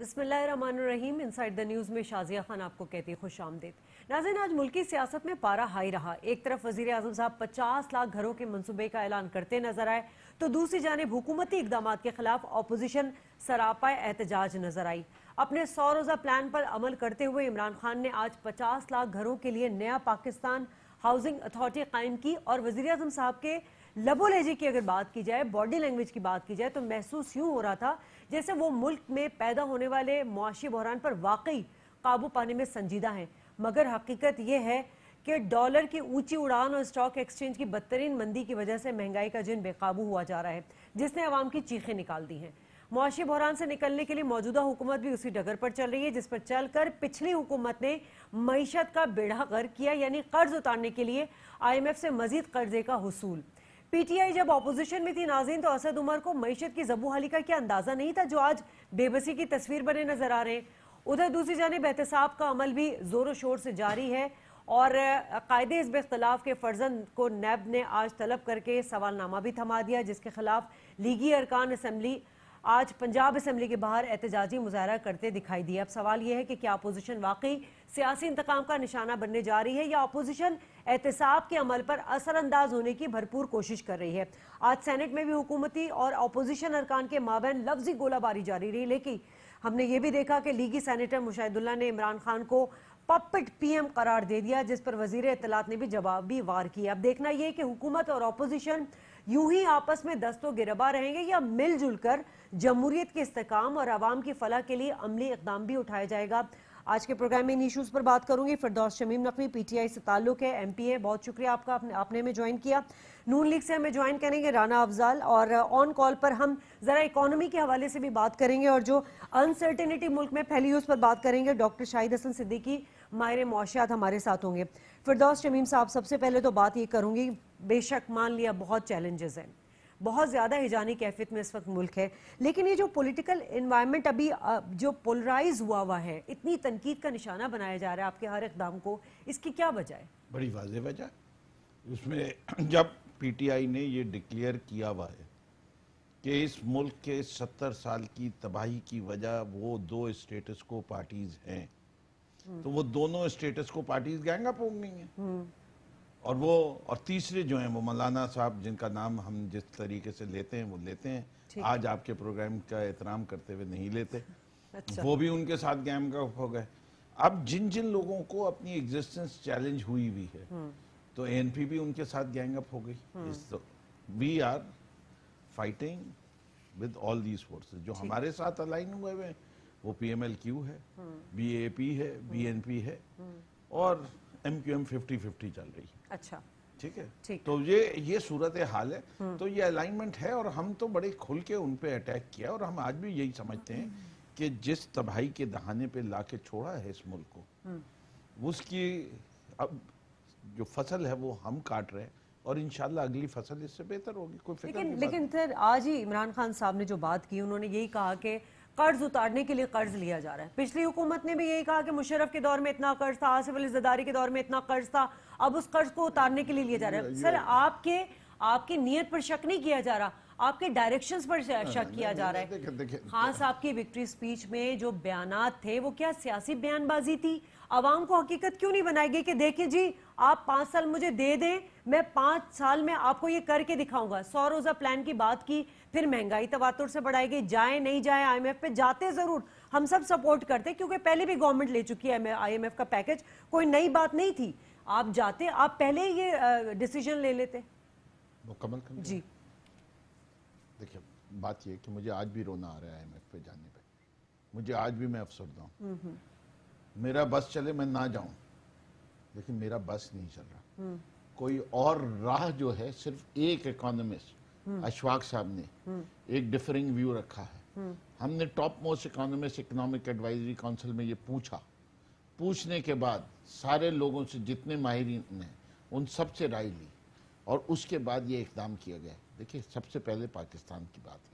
बिस्मिल्लाहिर्रहमानिर्रहीम। Inside the news में शाजिया खान आपको कहती है खुश आमदीद। नाज़रीन, आज मुल्की सियासत में पारा हाई रहा। एक तरफ वज़ीर आज़म साहब 50 लाख घरों के मंसूबे का ऐलान करते नजर आए, तो दूसरी जानिब हुकूमती इक़दाम के खिलाफ अपोजिशन सरापा एहतजाज नजर आई। अपने 100 रोज़ा प्लान पर अमल करते हुए इमरान खान ने आज 50 लाख घरों के लिए नया पाकिस्तान हाउसिंग अथॉरिटी कायम की। और वज़ीर आज़म साहब के लबो लहजे की अगर बात की जाए, बॉडी लैंग्वेज की बात की जाए, तो महसूस यूं हो रहा था जैसे वो मुल्क में पैदा होने वाले मुआशी बहरान पर वाकई काबू पाने में संजीदा हैं। मगर हकीकत यह है कि डॉलर की ऊंची उड़ान और स्टॉक एक्सचेंज की बदतरीन मंदी की वजह से महंगाई का जिन बेकाबू हुआ जा रहा है, जिसने अवाम की चीखें निकाल दी हैं। मुआशी बहरान से निकलने के लिए मौजूदा हुकूमत भी उसी डगर पर चल रही है जिस पर चलकर पिछली हुकूमत ने मईशत का बेड़ा गर्क किया, यानी कर्ज उतारने के लिए IMF से मजीद कर्जे का हुसूल। PTI जब अपोजिशन में थी नाज़रीन, तो असद उमर को मईशत की ज़बूहाली का क्या अंदाज़ा नहीं था जो आज बेबसी की तस्वीर बने नजर आ रहे हैं। उधर दूसरी जानिब एहतसाब का अमल भी ज़ोरों शोर से जारी है और कायदे हिज़्ब इख्तिलाफ के फर्जंद को नैब ने आज तलब करके सवालनामा भी थमा दिया, जिसके खिलाफ लीगी अरकान असम्बली आज पंजाब असम्बली के बाहर एहतजाजी मुजाहरा करते दिखाई दिए। अब सवाल यह है कि क्या अपोजिशन वाकई सियासी इंतकाम का निशाना बनने जा रही है या अपोजिशन एहतसाब के अमल पर असरअंदाज होने की भरपूर कोशिश कर रही है। आज सेनेट में भी हुकूमती और अपोजिशन अरकान के माबैन लफ्जी गोलाबारी जारी रही, लेकिन हमने ये भी देखा कि लीगी सेनेटर मुशाहिदुल्लाह ने इमरान खान को पपेट PM करार दे दिया, जिस पर वजीर इत्तलात ने भी जवाबी वार किया। अब देखना यह कि हुकूमत और अपोजिशन यूं ही आपस में दस्तो गिरबा रहेंगे या मिलजुल कर जमहूरियत के इस्तेकाम और आवाम की फलाह के लिए अमली इक़दाम भी उठाया जाएगा। आज के प्रोग्राम में इन इशूज़ पर बात करूंगी। फिरदौस शमीम नकवी PTI से ताल्लुक़ है, MP है, बहुत शुक्रिया आपका, आपने हमें ज्वाइन किया। नून लीग से हमें ज्वाइन करेंगे राना अफजाल, और ऑन कॉल पर हम ज़रा इकोनॉमी के हवाले से भी बात करेंगे और जो अनसर्टेनिटी मुल्क में फैली उस पर बात करेंगे। डॉक्टर शाहिद हसन सिद्दीकी माहिर मुआशियात हमारे साथ होंगे। फिरदौस शमीम साहब, सबसे पहले तो बात ये करूंगी, बेशक मान लिया बहुत चैलेंजेस हैं, बहुत ज़्यादा हिजानी कैफियत में इस वक्त मुल्क है, लेकिन ये जो पॉलिटिकल इन्वायरमेंट अभी जो पोलराइज हुआ है, इतनी तनकीद का निशाना बनाया जा रहा है आपके हर इक़दाम को, इसकी क्या वजह है? बड़ी वाज़ेह वजह उसमें जब PTI ने ये डिक्लेयर किया हुआ है कि इस मुल्क के 70 साल की तबाही की वजह वो दो स्टेटस को पार्टीज हैं, तो वो दोनों स्टेटस को पार्टीज गैंग अप हो गई हैं। और तीसरे जो हैं वो मौलाना साहब, जिनका नाम हम जिस तरीके से लेते हैं वो लेते हैं, आज आपके प्रोग्राम का एहतराम करते हुए नहीं लेते। अच्छा। वो भी उनके साथ गैंग अप हो गए। अब जिन जिन लोगों को अपनी एग्जिस्टेंस चैलेंज हुई है, तो ANP भी उनके साथ गैंग अप हो गई। We are fighting with all these forces. जो हमारे साथ अलाइन हुए हैं वो PMLQ है, BAP है, BNP है, और MQM 50-50 चल रही है। अच्छा, ठीक है, तो ये सूरत हाल है। तो ये अलाइनमेंट है और हम तो बड़े खुल के उन पे अटैक किया, और हम आज भी यही समझते हैं कि जिस तबाही के दहाने पे लाके छोड़ा है इस मुल्क को, उसकी अब जो फसल है वो हम काट रहे हैं, और इंशाल्लाह अगली फसल इससे बेहतर होगी। कोई फिक्र नहीं। लेकिन सर, आज ही इमरान खान साहब ने जो बात की, उन्होंने यही कहा कि कर्ज उतारने के लिए कर्ज लिया जा रहा है। पिछली हुकूमत ने भी यही कहा कि मुशर्रफ के दौर में इतना कर्ज था, आसिफ अली ज़रदारी के दौर में इतना कर्ज था, अब उस कर्ज को उतारने के लिए लिया जा रहा है। सर, आपकी नीयत पर शक नहीं किया जा रहा, आपके डायरेक्शंस पर शक किया जा रहा है। खान साहब की विक्ट्री स्पीच में जो बयानात थे वो क्या सियासी बयानबाजी थी? आवाम को हकीकत क्यों नहीं बनाई गई कि देखिए जी, आप 5 साल मुझे दे दें, मैं 5 साल में आपको ये करके दिखाऊंगा। 100 रोजा प्लान की बात की, फिर महंगाई तवातुर से बढ़ाई गई। जाए नहीं जाए IMF पे, जाते जरूर, हम सब सपोर्ट करते क्योंकि पहले भी गवर्नमेंट ले चुकी है IMF का पैकेज, कोई नई बात नहीं थी। आप जाते, आप पहले ये डिसीजन ले लेते। मुकम्मल जी। देखिए, बात ये कि मुझे आज भी रोना आ रहा है IMF पे जाने पे। मुझे आज भी मैं अफसरदा हूँ। मेरा बस चले मैं ना जाऊं, लेकिन मेरा बस नहीं चल रहा। कोई और राह जो है, सिर्फ एक इकोनॉमिस्ट अशफाक साहब ने एक डिफरिंग व्यू रखा है। हमने top most economist economic advisory council में ये पूछने के बाद सारे लोगों से, जितने माहिरीन हैं, उन सब से राय ली, और उसके बाद ये इक़दाम किया गया। देखिए, सबसे पहले पाकिस्तान की बात है।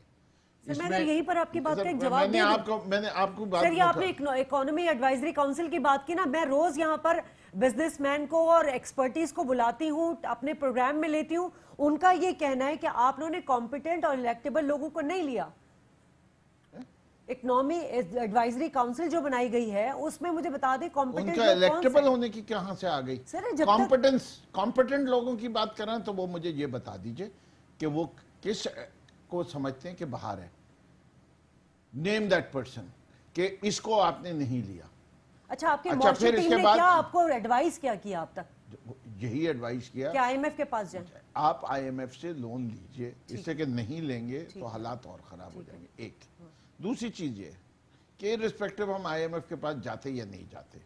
मैंने यहीं पर आपकी बात का एक जवाब दिया। मैंने आपको बात, सर, ये आपने इकोनॉमी एडवाइजरी काउंसिल की बात की ना, मैं रोज यहाँ पर बिजनेसमैन को और एक्सपर्टीज को बुलाती हूँ, अपने प्रोग्राम में लेती हूँ। उनका ये कहना है कि आप लोगों ने कॉम्पिटेंट और इलेक्टेबल लोगों को नहीं लिया। इकोनॉमी एडवाइजरी काउंसिल जो बनाई गई है उसमें मुझे बता दें कॉम्पिटेंट उनका इलेक्टेबल होने की कहां से आ गई? सर, जब तक कॉम्पिटेंट लोगों की बात करें तो वो मुझे ये बता दीजिए कि वो किस को समझते हैं कि बाहर है। नेम दैट पर्सन कि इसको आपने नहीं लिया। अच्छा, आपकी अच्छा, मॉनिटरिंग फिर टीम इसके ने बाद क्या आपको एडवाइस क्या किया अब तक यही एडवाइस किया कि आईएमएफ के पास जाएं? आप आईएमएफ से लोन लीजिए, इससे कि नहीं लेंगे तो हालात और खराब हो जाएंगे। एक दूसरी चीज ये कि रिस्पेक्टिव हम आईएमएफ के पास जाते या नहीं जाते,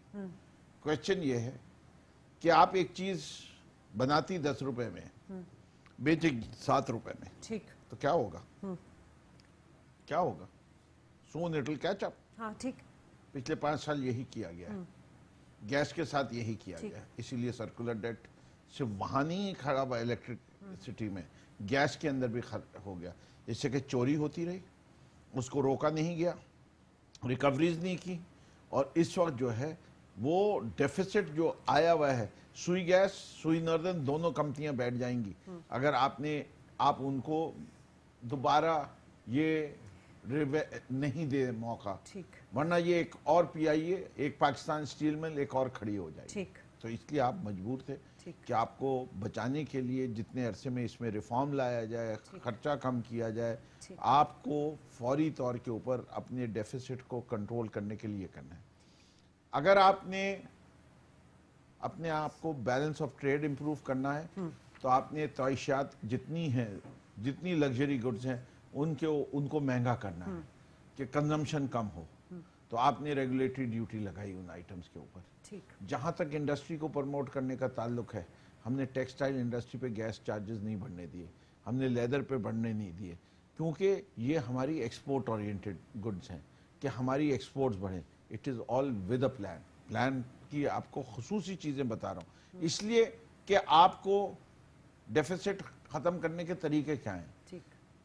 क्वेश्चन ये है कि आप एक चीज बनाती 10 रुपए में, बेचेगी 7 रुपए में, ठीक, तो क्या होगा? क्या होगा? Soon it will catch up. हाँ ठीक, पिछले 5 साल यही किया गया है, गैस के साथ यही किया गया है। इसीलिए सर्कुलर डेट सिर्फ वहां नहीं खड़ा हुआ, इलेक्ट्रिसिटी में गैस के अंदर भी हो गया, इससे कि चोरी होती रही, उसको रोका नहीं गया, रिकवरीज नहीं की, और इस वक्त जो है वो डेफिसिट जो आया हुआ है, सुई गैस, सुई नॉर्दर्न दोनों कंपनियां बैठ जाएंगी अगर आप उनको दोबारा ये नहीं दे मौका, ठीक, वरना ये एक और पीआईए, एक पाकिस्तान स्टील मिल एक और खड़ी हो जाएगी। ठीक, तो इसलिए आप मजबूर थे कि आपको बचाने के लिए जितने अरसे में इसमें रिफॉर्म लाया जाए, खर्चा कम किया जाए, आपको फौरी तौर के ऊपर अपने डेफिसिट को कंट्रोल करने के लिए करना है। अगर आपने अपने आप को बैलेंस ऑफ ट्रेड इंप्रूव करना है तो आपने तोइशात जितनी हैं, जितनी लग्जरी गुड्स हैं, उनको महंगा करना है कि कंजम्पशन कम हो। तो आपने रेगुलेटरी ड्यूटी लगाई उन आइटम्स के ऊपर। ठीक, जहां तक इंडस्ट्री को प्रमोट करने का ताल्लुक है, हमने टेक्सटाइल इंडस्ट्री पे गैस चार्जेस नहीं बढ़ने दिए, हमने लेदर पे बढ़ने नहीं दिए, क्योंकि ये हमारी एक्सपोर्ट ओरिएंटेड गुड्स हैं कि हमारी एक्सपोर्ट्स बढ़े। It is all with a plan की आपको खुसूसी चीज़ें बता रहा हूँ, इसलिए कि आपको डेफिसिट ख़त्म करने के तरीके क्या हैं। ठीक,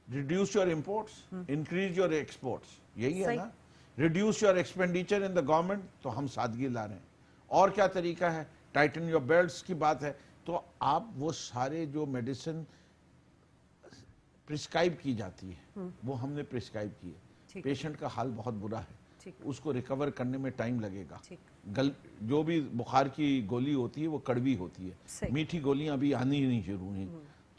reduce your imports, increase your exports, यही है ना। Reduce your expenditure in the government, तो हम सादगी ला रहे हैं। और क्या तरीका है? टाइटन योर बेल्ट्स की बात है, तो आप वो सारे जो मेडिसिन प्रिस्क्राइब की जाती है वो हमने प्रिस्क्राइब की है। पेशेंट का हाल बहुत बुरा है, उसको रिकवर करने में टाइम लगेगा। जो भी बुखार की गोली होती है वो कड़वी होती है, मीठी गोलियां अभी आनी ही नहीं शुरू हुई,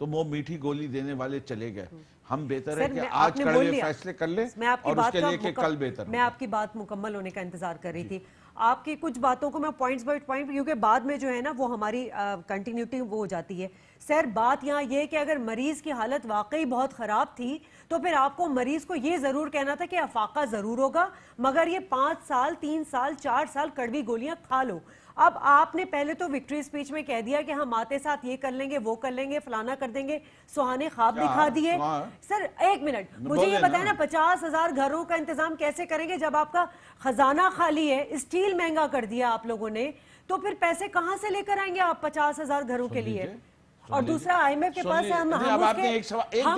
तो वो मीठी गोली देने वाले चले गए। हम बेहतर है कि आज कड़वे फैसले कर ले और उसके लिए कि कल बेहतर। मैं आपकी बात मुकम्मल होने का इंतजार कर रही थी। आपकी कुछ बातों को मैं पॉइंट्स बाय पॉइंट, क्योंकि बाद में जो है ना वो हमारी कंटिन्यूटी वो हो जाती है। सर, बात यहाँ ये कि अगर मरीज की हालत वाकई बहुत खराब थी तो फिर आपको मरीज को ये जरूर कहना था कि अफाका जरूर होगा, मगर ये 5 साल 3 साल 4 साल कड़वी गोलियां खा लो। अब आपने पहले तो विक्ट्री स्पीच में कह दिया कि हम आते साथ ये कर लेंगे, वो कर लेंगे, फलाना कर देंगे, सुहाने ख्वाब दिखा दिए। सर एक मिनट, मुझे ये बताएं ना, 50,000 घरों का इंतजाम कैसे करेंगे जब आपका खजाना खाली है? स्टील महंगा कर दिया आप लोगों ने, तो फिर पैसे कहां से लेकर आएंगे आप 50,000 घरों के लिए? और दूसरा आईएमएफ के पास हम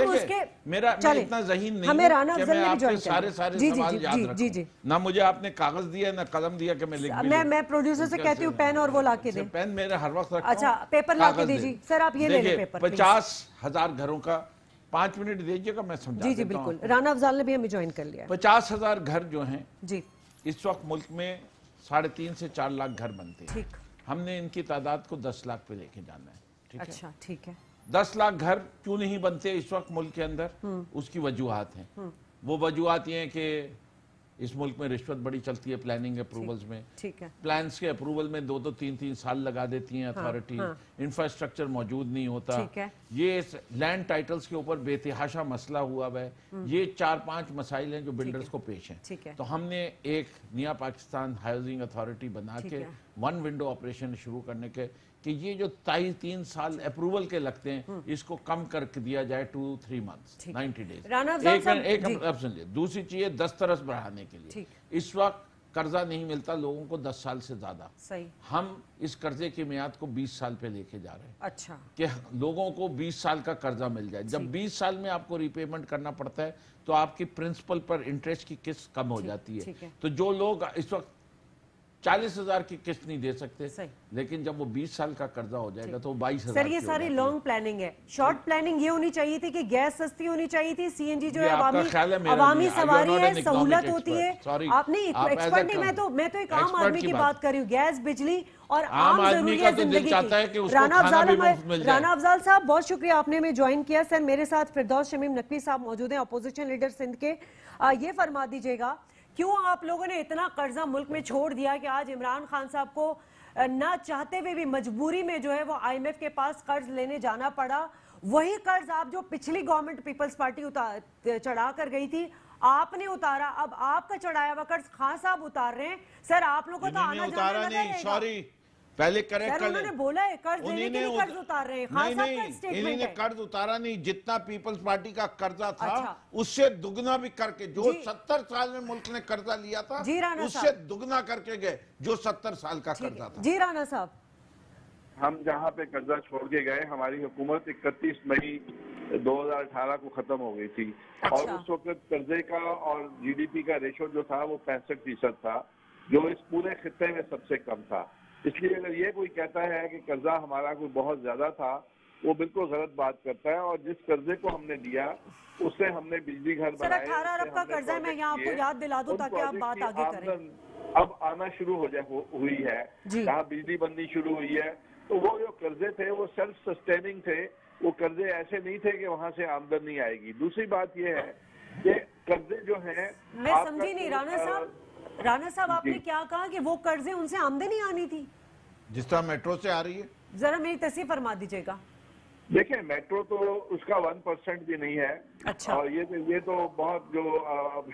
उसके मेरा इतना ज़हीन नहीं हमें राना कि अफजल मैं ने भी आपके ज्वाइन सारे सवाल याद रखूं। ना मुझे आपने कागज दिया ना कलम दिया कि मैं लिख भी लूं। मैं प्रोड्यूसर से कहती हूँ पेन और वो ला के दे। पेन मेरे हर वक्त रखता हूं। अच्छा, पेपर ला के दीजिए। सर आप ये ले लें पेपर। 50,000 घरों का 5 मिनट दीजिएगा, मैं समझा देता हूं। जी बिल्कुल, राना अफजल ने भी हमें ज्वाइन कर लिया। 50,000 घर जो हैं जी, इस वक्त मुल्क में 3.5 से 4 लाख घर बनते हैं। ठीक, हमने इनकी तादाद को 10 लाख पे लेके जाना है। ठीक है, अच्छा ठीक है। 10 लाख घर क्यों नहीं बनते इस वक्त मुल्क के अंदर? उसकी वजूहात हैं। वो वजूहात ये हैं कि इस मुल्क में रिश्वत बड़ी चलती है प्लानिंग अप्रूवल्स में। ठीक है, प्लान्स के अप्रूवल में 2-2 3-3 साल लगा देती हैं अथॉरिटी। इंफ्रास्ट्रक्चर मौजूद नहीं होता। ठीक है। ये लैंड टाइटल्स के ऊपर बेतहाशा मसला हुआ है। ये 4-5 मसाइल हैं जो बिल्डर्स को पेश हैं। ठीक है। तो हमने एक नया पाकिस्तान हाउसिंग अथॉरिटी बना के 1 विंडो ऑपरेशन शुरू करने के कि ये जो 3 साल अप्रूवल के लगते हैं इसको कम कर दिया जाए 2-3 मंथ्स, 90 डेज। एक समझिए, दूसरी चीज 10 तरस बढ़ाने के लिए इस वक्त कर्जा नहीं मिलता लोगों को 10 साल से ज्यादा। सही, हम इस कर्जे की मियाद को 20 साल पे लेके जा रहे हैं। अच्छा, कि लोगों को 20 साल का कर्जा मिल जाए। जब 20 साल में आपको रिपेमेंट करना पड़ता है तो आपकी प्रिंसिपल पर इंटरेस्ट की किस्त कम हो जाती है। तो जो लोग इस वक्त 40,000 की किस्त नहीं दे सकते, सही। लेकिन जब वो 20 साल का कर्जा हो जाएगा तो वो 22,000 सर ये की हो सारी जाती है। लॉन्ग प्लानिंग है। शॉर्ट प्लानिंग ये होनी चाहिए थी कि गैस सस्ती होनी चाहिए थी, सीएनजी जो ये है आपका ख्याल है, मेरा अवामी नहीं है। You are सवारी not है, an economic सहूलत होती है। expert. Sorry. आप नहीं आप एक्सपर्ट as a नहीं, मैं तो एक आम expert आदमी की की बात- बात कर रही हूँ। गैस, बिजली और आम आम आदमी जरूरियत का तो दिल जिंदगी चाहता है कि की। उसको राना खाना अफजाल भी मुफ्त मिल जाए। राना अफजाल साहब बहुत शुक्रिया, आपने हमें ज्वाइन किया। सर मेरे साथ फिरदौस शमीम नकवी साहब मौजूद हैं, अपोजिशन लीडर सिंध के। ये फरमा दीजिएगा क्यों आप लोगों ने इतना कर्जा मुल्क में छोड़ दिया कि आज इमरान खान साहब को ना चाहते हुए भी मजबूरी में जो है वो आईएमएफ के पास कर्ज लेने जाना पड़ा। वही कर्ज आप जो पिछली गवर्नमेंट पीपल्स पार्टी चढ़ा कर गई थी आपने उतारा, अब आपका चढ़ाया हुआ कर्ज खान साहब उतार रहे हैं। सर आप लोगों को तो आना उतारा जाना नहीं, सॉरी, पहले करेक्ट सर कर उन्होंने ले। बोला है कर्ज लेने के लिए कर्ज उतार रहे हैं। खान साहब का नहीं, स्टेटमेंट इन्होंने है। कर्ज उतारा नहीं, जितना पीपल्स पार्टी का कर्जा था अच्छा। उससे दुगना भी करके, जो जी। 70 साल में मुल्क ने कर्जा लिया था जी राना उससे साहब। दुगना करके गए, जो 70 साल का ठीक कर्जा है। था। जी राना साहब, हम जहाँ पे कर्जा छोड़ के गए, हमारी हुकूमत 31 मई 2018 को खत्म हो गई थी। और अच्छा। उस वक्त कर्जे का और जीडीपी का रेशो जो था वो 65% था, जो इस पूरे खित्ते में सबसे कम था। इसलिए अगर ये कोई कहता है कि कर्जा हमारा कोई बहुत ज्यादा था, वो बिल्कुल गलत बात करता है। और जिस कर्जे को हमने लिया उससे हमने बिजली घर सर बनाए, 18 अरब उससे का हमने कर्जा है, मैं प्रोजेक्ट यहाँ आपको किए। याद दिला दूं उन ताकि आप प्रोजेक्ट बात की आगे करें। आमदन अब आना शुरू हुई है, जी। जहाँ बिजली बननी शुरू हुई है। तो वो जो कर्जे थे वो सेल्फ सस्टेनिंग थे, वो कर्जे ऐसे नहीं थे कि वहां से आमदन नहीं आएगी। दूसरी बात ये है कि कर्जे जो हैं, मैं आपका समझी नहीं राना तो, साहब। राना साहब आपने जी। क्या कहा कि वो कर्जे उनसे आमदनी आनी थी? जिस तरह मेट्रो से आ रही है। जरा मेरी तस्वीर फरमा दीजिएगा। देखिए मेट्रो तो उसका 1% भी नहीं है। अच्छा। और ये तो बहुत जो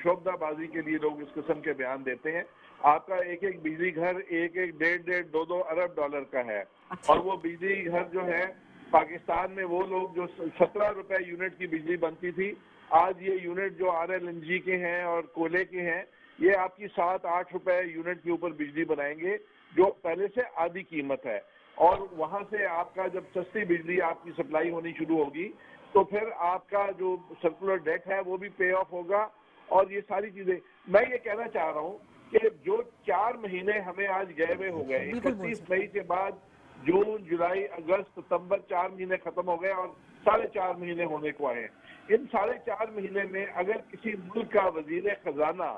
शोभनाबाजी के लिए लोग इस किस्म के बयान देते हैं। आपका एक एक बिजली घर एक एक 1.5 2 अरब डॉलर का है। अच्छा। और वो बिजली घर जो है पाकिस्तान में, वो लोग जो 17 रुपए यूनिट की बिजली बनती थी, आज ये यूनिट जो RLNG के हैं और कोयले के हैं, ये आपकी 7-8 रुपए यूनिट के ऊपर बिजली बनाएंगे, जो पहले से आधी कीमत है। और वहां से आपका जब सस्ती बिजली आपकी सप्लाई होनी शुरू होगी तो फिर आपका जो सर्कुलर डेट है वो भी पे ऑफ होगा। और ये सारी चीजें मैं ये कहना चाह रहा हूँ कि जो 4 महीने हमें आज गए हुए हो गए, बिल्कुल बोल 31 मई के बाद जून जुलाई अगस्त सितंबर 4 महीने खत्म हो गए और 4.5 महीने होने को आए हैं। इन 4.5 महीने में अगर किसी मुल्क का वजीर खजाना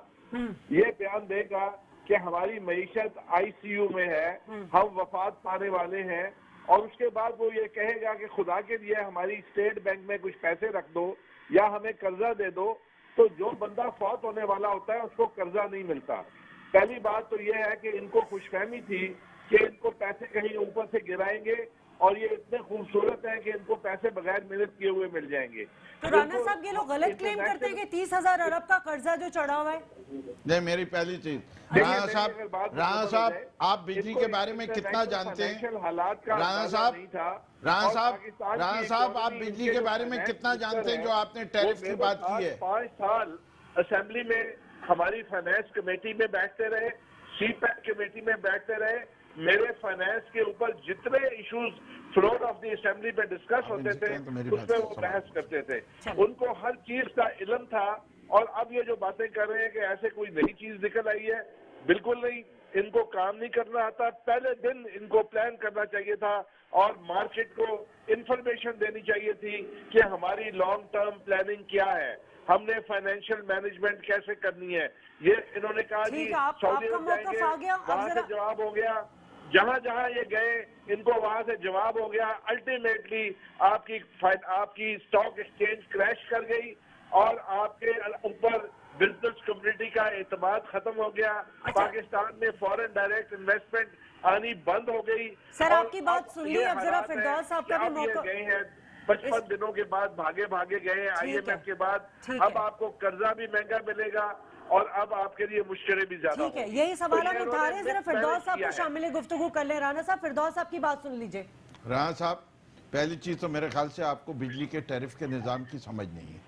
ये बयान देगा कि हमारी मईशत ICU में है, हम वफात पाने वाले हैं, और उसके बाद वो ये कहेगा कि खुदा के लिए हमारी स्टेट बैंक में कुछ पैसे रख दो या हमें कर्जा दे दो, तो जो बंदा फौत होने वाला होता है उसको कर्जा नहीं मिलता। पहली बात तो ये है कि इनको खुशफहमी थी कि इनको पैसे कहीं ऊपर से गिराएंगे और ये इतने खूबसूरत हैं कि इनको पैसे बगैर मेहनत किए हुए मिल जाएंगे। तो राना साहब ये लोग गलत क्लेम करते हैं कि 30,000 अरब का कर्जा जो चढ़ा हुआ है। नहीं, मेरी पहली चीज, राणा साहब आप बिजली के बारे में कितना जानते हैं? राणा साहब आप बिजली के बारे में कितना जानते हैं जो आपने टैरिफ की बात की है? 5 साल असेंबली में हमारी फाइनेंस कमेटी में बैठते रहे, CPAC कमेटी में बैठते रहे। मेरे फाइनेंस के ऊपर जितने issues floor of the assembly पे डिस्कस होते थे उसमें वो बहस करते थे। उनको हर चीज का इल्म था। और अब ये जो बातें कर रहे हैं कि ऐसे कोई नई चीज निकल आई है, बिल्कुल नहीं। इनको काम नहीं करना आता। पहले दिन इनको प्लान करना चाहिए था और मार्केट को इंफॉर्मेशन देनी चाहिए थी कि हमारी लॉन्ग टर्म प्लानिंग क्या है, हमने फाइनेंशियल मैनेजमेंट कैसे करनी है। ये इन्होंने कहा जी सऊदी अरब जाएंगे, वहां से जवाब हो गया। जहां जहां ये गए इनको वहां से जवाब हो गया। अल्टीमेटली आपकी स्टॉक एक्सचेंज क्रैश कर गई और आपके ऊपर बिजनेस कम्युनिटी का एतमाद खत्म हो गया। पाकिस्तान में फॉरेन डायरेक्ट इन्वेस्टमेंट आनी बंद हो गई। सर आपकी बात सुन ली, अब जरा फिरदौस साहब का भी मौका। गए हैं 55 दिनों के बाद, भागे गए IMF के बाद। अब आपको कर्जा भी महंगा मिलेगा और अब आपके लिए मुश्किलें भी ज्यादा। ठीक है, यही सवाल हम उठा रहे हैं। जरा फिरदौस साहब को शामिल गुफ्तगू कर ले। राना साहब, फिरदौस साहब की बात सुन लीजिए। राणा साहब, पहली चीज तो मेरे ख्याल से आपको बिजली के टैरिफ के निज़ाम की समझ नहीं है।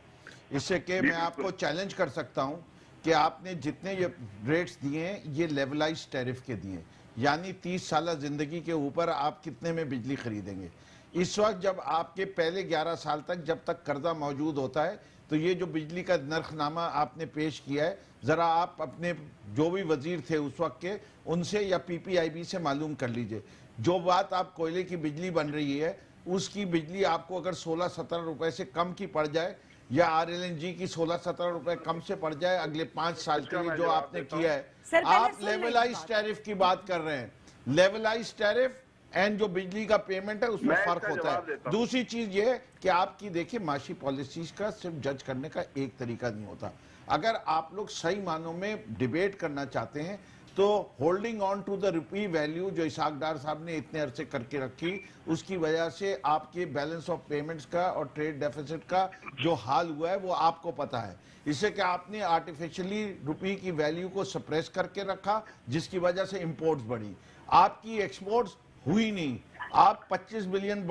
इससे कि मैं आपको चैलेंज कर सकता हूं कि आपने जितने ये रेट्स दिए हैं ये लेवलाइज टैरिफ के दिए, यानी 30 साल जिंदगी के ऊपर आप कितने में बिजली खरीदेंगे। इस वक्त जब आपके पहले 11 साल तक जब तक कर्जा मौजूद होता है تو یہ جو بجلی کا نرخنامہ آپ نے پیش کیا ہے ذرا آپ اپنے جو بھی وزیر تھے اس وقت کے ان سے یا پی پی آئی بی سے معلوم کر لیجئے. جو بات آپ کوئلے کی بجلی بن رہی ہے اس کی بجلی آپ کو اگر 16-17 روپے سے کم کی پڑ جائے یا آر ایل این جی کی 16-17 روپے کم سے پڑ جائے اگلے 5 سال کے لیے جو آپ نے کیا ہے, سر پہلے آپ سن لیں لیولائز ٹیرف کی بات کر رہے ہیں. لیولائز ٹیرف اینڈ جو بجلی کا پیمنٹ ہے اس میں فرق ہوتا ہے. دوسری چیز یہ ہے کہ آپ کی دیکھیں معاشی پالیسیز کا صرف جج کرنے کا ایک طریقہ نہیں ہوتا. اگر آپ لوگ صحیح معنوں میں ڈیبیٹ کرنا چاہتے ہیں تو holding on to the rupee value جو اسحاق ڈار صاحب نے اتنے عرصے کر کے رکھی اس کی وجہ سے آپ کے بیلنس آف پیمنٹس کا اور ٹریڈ ڈیفیسٹ کا جو حال ہوا ہے وہ آپ کو پتا ہے. اس سے کہ آپ نے آرٹیفیشلی روپی کی ویلیو کو سپریس کر کے رکھا جس کی وجہ سے امپورٹس بڑھی. آپ کی ایکسپورٹس ہوئی نہیں. آپ $25 بلین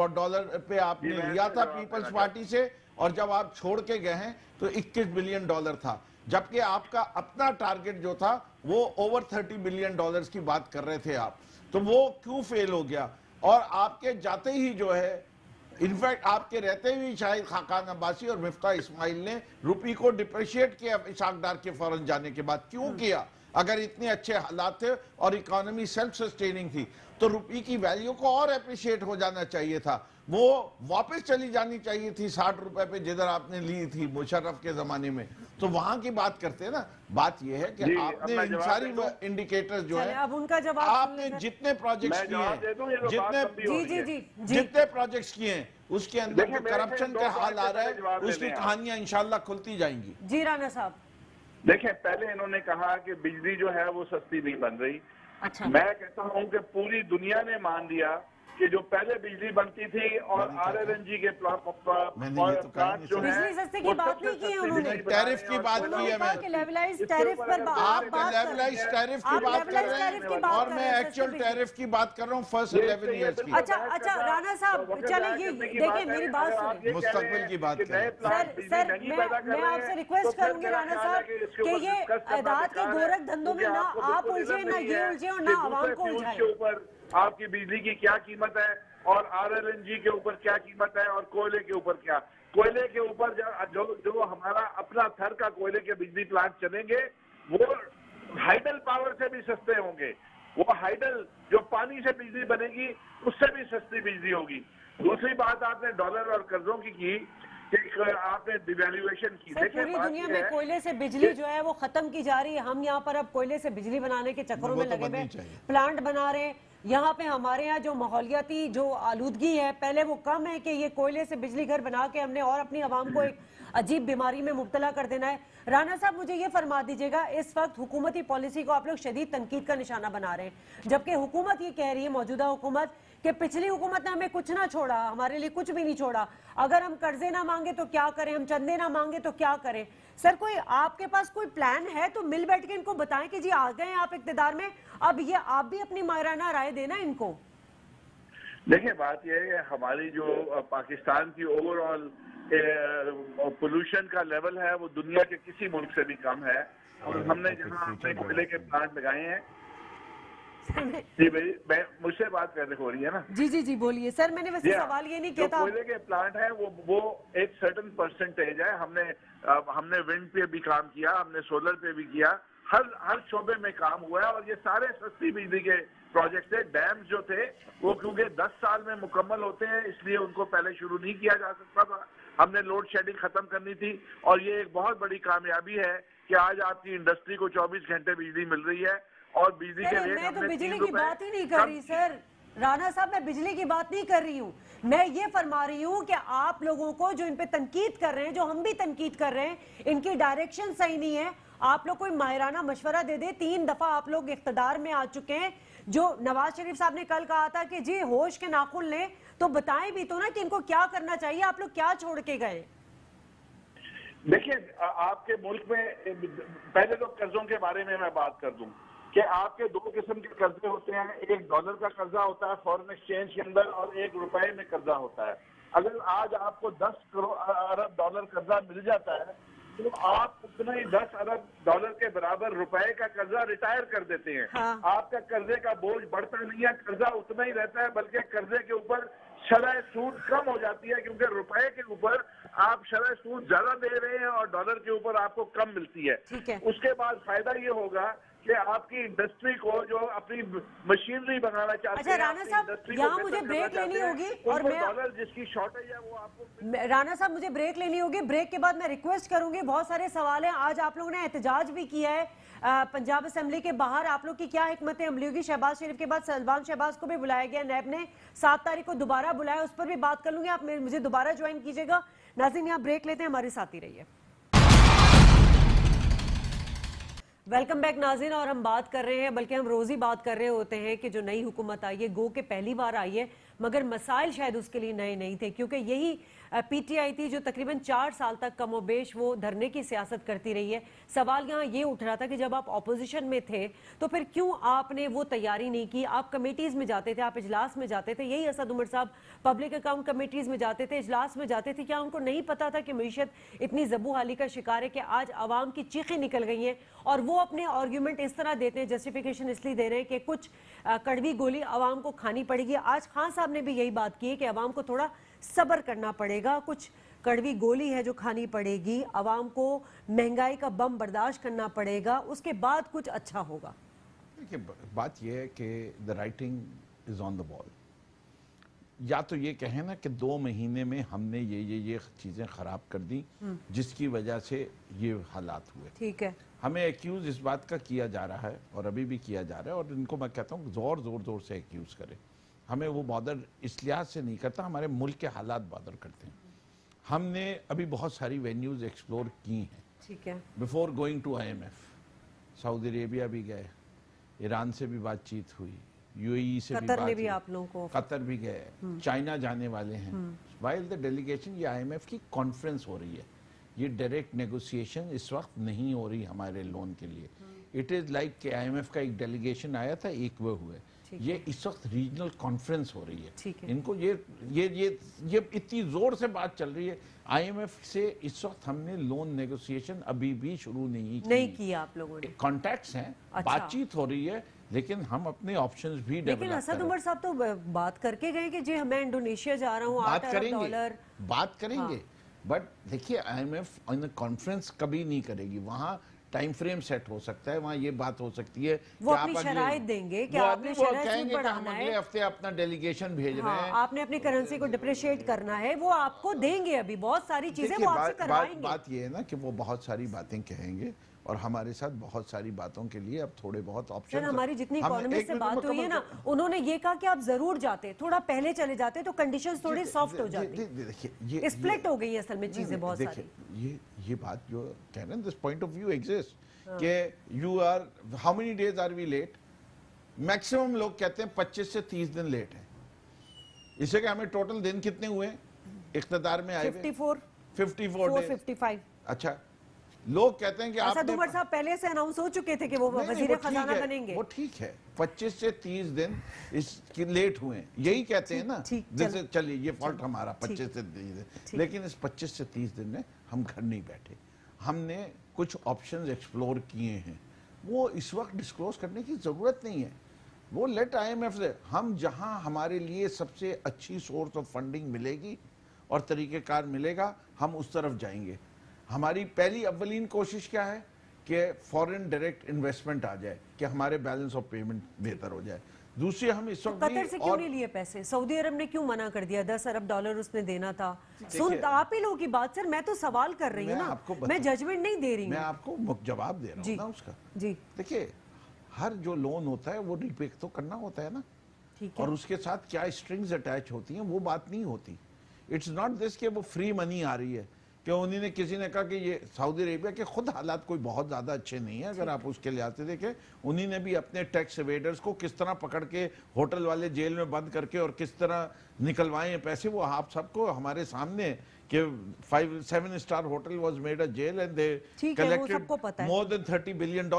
پہ آپ نے لیا تھا پیپلز پارٹی سے اور جب آپ چھوڑ کے گئے ہیں تو $21 بلین تھا, جبکہ آپ کا اپنا ٹارگٹ جو تھا وہ اوور $30 بلین کی بات کر رہے تھے آپ. تو وہ کیوں فیل ہو گیا؟ اور آپ کے جاتے ہی جو ہے انفیکٹ آپ کے رہتے ہوئی شاہد خاقان عباسی اور مفتاح اسماعیل نے روپی کو ڈپریشیٹ کیا اسحاق ڈار کے فوراً جانے کے بعد. کیوں کیا؟ اگر اتنے اچھے حالات تھے اور اکانومی سیلف سسٹیننگ تھی تو روپی کی ویلیو کو اور اپریشیٹ ہو جانا چاہیے تھا. وہ واپس چلی جانی چاہیے تھی 60 روپے پہ جدھر آپ نے لی تھی مشرف کے زمانے میں. تو وہاں کی بات کرتے ہیں نا. بات یہ ہے کہ آپ نے ان ساری انڈیکیٹرز جو ہے اب ان کا جواب آپ نے جتنے پروجیکٹس کیے ہیں جتنے پروجیکٹس کیے ہیں اس کے اندر جو کرپشن کا حال آ رہا ہے اس کی کہانیاں انشاءاللہ کھلتی جائیں گی. جی رانا صاحب. دیکھیں پہلے انہوں نے کہا کہ بجلی جو ہے وہ سستی نہیں بن رہی. میں کہتا ہوں کہ پوری دنیا نے مان لیا کہ جو پہلے بجلی بنتی تھی اور آر ایل این جی کے پلانٹ جو ہیں بجلی سستے کی بات نہیں کی انہوں نے, ٹیرف کی بات کی ہے. میں لیولائز ٹیرف پر آپ لیولائز ٹیرف کی بات کر رہے ہیں اور میں ایکچوئل ٹیرف کی بات کر رہا ہوں فرسٹ 11 ایئرز کی. اچھا رانا صاحب چلیں یہ دیکھیں میری بات سنیں, مستقبل کی بات کریں. سر میں آپ سے ریکویسٹ کروں گی رانا صاحب کہ یہ اعداد کے گورکھ دھندوں میں نہ آپ الجھیں نہ یہ الجھیں اور نہ عوام کو الجھائیں. آپ کی بجلی کی کیا قیمت ہے اور آر ایل این جی کے اوپر کیا قیمت ہے اور کوئلے کے اوپر کیا. کوئلے کے اوپر جو ہمارا اپنا تھر کا کوئلے کے بجلی پلانٹ چلیں گے وہ ہائیڈل پاور سے بھی سستے ہوں گے. وہ ہائیڈل جو پانی سے بجلی بنے گی اس سے بھی سستی بجلی ہوگی. دوسری بات آپ نے ڈالر اور قرضوں کی کہ آپ نے ڈیویلیویشن کی. پوری دنیا میں کوئلے سے بجلی جو ہے وہ ختم کی جا رہی ہے. ہم یہاں پر اب کوئلے سے بجلی بنانے کے چکروں میں لگے ہوئے پلانٹ بنا رہے ہیں. یہاں پہ ہمارے یہاں جو ماحولیاتی جو آلودگی ہے پہلے وہ کم ہے کہ یہ کوئلے سے بجلی گھر بنا کے ہم نے اور اپنی عوام کو ایک عجیب بیماری میں مبتلا کر دینا ہے. رانا صاحب مجھے یہ فرما دیجئے گا, اس وقت حکومتی پالیسی کو آپ لوگ شدید تنقید کا نشانہ بنا رہے ہیں جبکہ حکومت یہ کہہ رہی ہے موجودہ حکومت کہ پچھلی حکومت نے ہمیں کچھ نہ چھوڑا, ہمارے لیے کچھ بھی نہیں چھوڑا. اگر ہم قرضے نہ مانگے تو کیا کریں, ہم چندے نہ مانگے تو کیا کریں. سر کوئی آپ کے پاس کوئی پلان ہے تو مل بیٹھ کے ان کو بتائیں کہ جی آ گئے ہیں آپ اقتدار میں, اب یہ آپ بھی اپنی ماہرانہ رائے دینا ان کو. دیکھیں بات یہ ہے کہ ہماری جو پاکستان کی اوور آل پولوشن کا لیول ہے وہ دنیا کے کسی ملک سے بھی کم ہے. اور ہم نے جہاں اپنے کوئلے کے پلانٹ لگائے ہیں. جی بھائی مجھ سے بات ہو رہی ہے نا. جی بولیے سر. میں نے ویسے سوال یہ نہیں کیا تھا. کوئلے کے پلانٹ ہیں وہ ایک سرٹن پرسنٹیج ہے. ہم نے ونڈ پہ بھی کام کیا, ہم نے سولر پہ بھی کیا, ہر شعبے میں کام ہوا ہے. اور یہ سارے سستی بجلی کے پروجیکٹ تھے. ڈیمز جو تھے وہ کیونکہ 10 سال میں مکمل ہوتے ہیں اس لیے ان کو پہلے شروع نہیں کیا جا سکتا تھا. ہم نے لوڈ شیڈنگ ختم کرنی تھی اور یہ ایک بہت بڑی کامیابی ہے کہ آج آپ کی انڈسٹری کو 24 گھنٹے بجلی مل رہی ہے. اور بجلی کے ریٹ میں تو بجلی کی بات ہی نہیں کر رہی سر. رانا صاحب میں بجلی کی بات نہیں کر رہی ہوں. میں یہ فرما رہی ہوں کہ آپ لوگوں کو جو ان پہ تنقید کر رہے ہیں, جو ہم بھی تنقید کر رہے ہیں, ان کی ڈائریکشن صحیح نہیں ہے. آپ لوگ کوئی ماہرانہ مشورہ دے دیں. 3 دفعہ آپ لوگ اقتدار میں آ چکے ہیں. جو نواز شریف صاحب نے کل کہا تھا کہ جی ہوش کے ناخن لیں, تو بتائیں بھی تو نا کہ ان کو کیا کرنا چاہیے. آپ لوگ کیا چھوڑ کے گئے؟ دیکھیں آپ کے ملک میں پہلے تو قرضوں کے بارے میں بات کر دوں کہ آپ کے 2 قسم کے قرضے ہوتے ہیں. ایک ڈالر کا قرضہ ہوتا ہے فورن ایکسچینج کے اندر اور ایک روپے میں قرضہ ہوتا ہے. اگر آج آپ کو 10 ارب ڈالر قرضہ مل جاتا ہے تو آپ اتنا ہی 10 ارب ڈالر کے برابر روپے کا قرضہ ریٹائر کر دیتے ہیں. آپ کا قرضے کا بوجھ بڑھتا نہیں ہے, قرضہ اتنا ہی رہتا ہے, بلکہ قرضے کے اوپر شرح سود کم ہو جاتی ہے کیونکہ روپے کے اوپر آپ شرح سود زیادہ دے رہے ہیں اور ڈالر کے اوپر آپ کو کم ملتی ہے. ٹھیک ہے. اس کے بعد فائدہ یہ ہوگا کہ آپ کی انڈسٹری کو جو اپنی مشینری بنانا چاہتے ہیں. اچھا رانا صاحب یہاں مجھے بریک لینی ہوگی اور میں ڈالر جس کی شارٹیج ہے وہ آپ کو رانا صاحب مجھے بریک لینی ہوگی. بریک کے بعد میں ریکویسٹ کروں گی, بہت سارے سوال ہیں. آج آپ لوگوں نے احتجاج بھی کیا ہے پنجاب اسمبلی کے باہر. آپ لوگ کی کیا حکمت عملی ہوگی؟ شہباز شریف کے بعد سلمان شہباز کو بھی بلایا گیا, نیب نے 7 تاریخ کو دوبارہ بلایا, اس پر بھی بات کر لوں گی. آپ مجھے دوبارہ جوائن کیجئے گا. ناظرین یہاں بریک لیتے ہیں, ہمارے ساتھ ہی رہیے. ویلکم بیک ناظرین. اور ہم بات کر رہے ہیں, بلکہ ہم روز ہی بات کر رہے ہوتے ہیں کہ جو نئی حکومت آئی ہے, گو کہ پہلی بار آئی ہے, مگر مسائل شاید اس کے لیے نئے نہیں تھے, کیونکہ یہی پی ٹی آئی تھی جو تقریباً 4 سال تک کم و بیش وہ دھرنے کی سیاست کرتی رہی ہے. سوال یہاں یہ اٹھ رہا تھا کہ جب آپ اپوزیشن میں تھے تو پھر کیوں آپ نے وہ تیاری نہیں کی؟ آپ کمیٹیز میں جاتے تھے, آپ اجلاس میں جاتے تھے, یہی اسد عمر صاحب پبلک اکاؤنٹ کمیٹیز میں جاتے تھے, اجلاس میں جاتے تھے. کیا ان کو نہیں پتا تھا کہ معیشت اتنی زبو حالی کا شکار ہے کہ آج عوام کی چیخیں نکل گئی ہیں, اور وہ اپنے آرگیومنٹ اس طرح دیتے ہیں, جسٹیفیکیشن اس لیے دے رہے ہیں کہ کچھ کڑوی گولی عوام کو کھانی پڑے گی. آج خان صاحب نے بھی یہی بات کی ہے کہ عوام کو تھوڑا صبر کرنا پڑے گا, کچھ کڑوی گولی ہے جو کھانی پڑے گی, عوام کو مہنگائی کا بم برداشت کرنا پڑے گا, اس کے بعد کچھ اچھا ہوگا. دیکھیے بات یہ ہے کہ the writing is on the wall. یا تو یہ کہیں نا کہ 2 مہینے میں ہم نے یہ چیزیں خراب کر دی جس کی وجہ سے یہ حالات ہوئے. ٹھیک ہے. ہمیں ایکیوز اس بات کا کیا جا رہا ہے اور ابھی بھی کیا جا رہا ہے, اور ان کو میں کہتا ہوں زور سے ایکیوز کرے. ہمیں وہ بادر اس لحاظ سے نہیں کرتا, ہمارے ملک کے حالات بادر کرتے ہیں. ہم نے ابھی بہت ساری وینیوز ایکسپلور کی ہیں. ٹھیک ہے. بیفور گوئنگ ٹو IMF سعودی عربیہ بھی گئے, ایران سے بھی بات چیت ہوئی, UAE سے بھی قطر نے بات بھی آپ لوگوں کو, قطر بھی گئے, چائنا جانے والے ہیں. while the delegation یہ IMF کی کانفرنس ہو رہی ہے, یہ ڈائریکٹ نیگوسیشن اس وقت نہیں ہو رہی ہمارے لون کے لیے. اٹ از لائک کہ IMF کا ایک ڈیلیگیشن آیا تھا, ایک وہ ہوئے. یہ اس وقت ریجنل کانفرنس ہو رہی ہے. ان کو یہ اتنی زور سے بات چل رہی ہے. IMF سے اس وقت ہم نے لون نیگوسیشن ابھی بھی شروع نہیں کی. آپ لوگوں نے کانٹیکٹس ہیں, بات چیت ہو رہی ہے, لیکن ہم اپنے آپشنز بھی ڈیولپ لیکن اسد عمر صاحب تو بات کر کے گئے کہ جی میں انڈونیشیا جا رہا ہوں, بات کریں گے. بٹ دیکھیے IMF کانفرنس کبھی نہیں کرے گی, وہاں ٹائم فریم سیٹ ہو سکتا ہے, وہاں یہ بات ہو سکتی ہے وہ اپنی شرائط دیں گے کہ آپ نے شرائط سود بڑھانا ہے, اگلے ہفتے اپنا ڈیلیگیشن بھیج رہے ہیں, آپ نے اپنی کرنسی کو ڈپریشیٹ کرنا ہے, وہ آپ کو دیں گے. ابھی بہت ساری چیزیں وہ آپ سے کروائیں گے. بات یہ ہے نا کہ وہ بہت ساری باتیں کہیں گے, اور ہمارے ساتھ بہت ساری باتوں کے لیے اب تھوڑے بہت آپشن. ہماری جتنی اکانومسٹ سے بات ہوئی ہے نا, انہوں نے یہ کہا کہ آپ ضرور جاتے, تھوڑا پہلے چلے جاتے تو کنڈیشنز تھوڑی سافٹ ہو جاتی. اسپلٹ ہو گئی ہے اصل میں چیزیں بہت ساری. یہ بات جو کہہ رہے ہیں, this point of view exist کہ you are how many days are we late. Maximum لوگ کہتے ہیں 25 سے 30 دن لیٹ ہیں. اس سے کہ ہمیں ٹوٹل دن کتنے ہوئے اقتدار میں آئے ہوئے؟ 54 55. اچھا, لوگ کہتے ہیں کہ اسد عمر صاحب پہلے سے اناؤنس ہو چکے تھے کہ وہ وزیر خزانہ بنیں گے. وہ ٹھیک ہے, 25 سے 30 دن اس کی لیٹ ہوئے ہیں, یہی کہتے ہیں نا. جیسے چلیے یہ فالٹ ہمارا 25 سے 30 دن, لیکن اس 25 سے 30 دن میں ہم گھر نہیں بیٹھے, ہم نے کچھ آپشنز ایکسپلور کیے ہیں. وہ اس وقت ڈسکلوز کرنے کی ضرورت نہیں ہے. وہ لیٹ IMF سے, ہم جہاں ہمارے لیے سب سے اچھی سورس آف فنڈنگ ملے گی اور طریقہ کار ملے گا, ہم اس طرف جائیں گے. ہماری پہلی اولین کوشش کیا ہے کہ فورن ڈائریکٹ انویسٹمنٹ آ جائے, کہ ہمارے بیلنس آف پیمنٹ بہتر ہو جائے. دوسری ہم اس وقت قطر سے کیوں نہیں لیے پیسے؟ سعودی عرب نے کیوں منع کر دیا؟ $10 ارب اس نے دینا تھا. آپ ہی لوگوں کی بات سر, میں تو سوال کر رہی ہوں نا, میں ججمنٹ نہیں دے رہی ہوں. میں آپ کو جواب دے رہا ہوں نا اس کا. جی دیکھیے, ہر جو لون ہوتا ہے وہ ری پے تو کرنا ہوتا ہے نا, اور اس کے ساتھ کیا اسٹرنگز اٹیچ ہوتی ہیں وہ بات نہیں ہوتی. اٹس ناٹ دس کہ وہ فری منی آ رہی ہے, کہ انہوں نے کسی نے کہا کہ یہ سعودی عربیہ کے خود حالات کوئی بہت زیادہ اچھے نہیں ہیں. اگر آپ اس کے لحاظ سے دیکھیں, انہوں نے بھی اپنے ٹیکس ایویڈرز کو کس طرح پکڑ کے ہوٹل والے جیل میں بند کر کے اور کس طرح نکلوائے ہیں پیسے, وہ آپ سب کو ہمارے سامنے کہ 7 star hotel was made a jail and they collected more than $30 billion.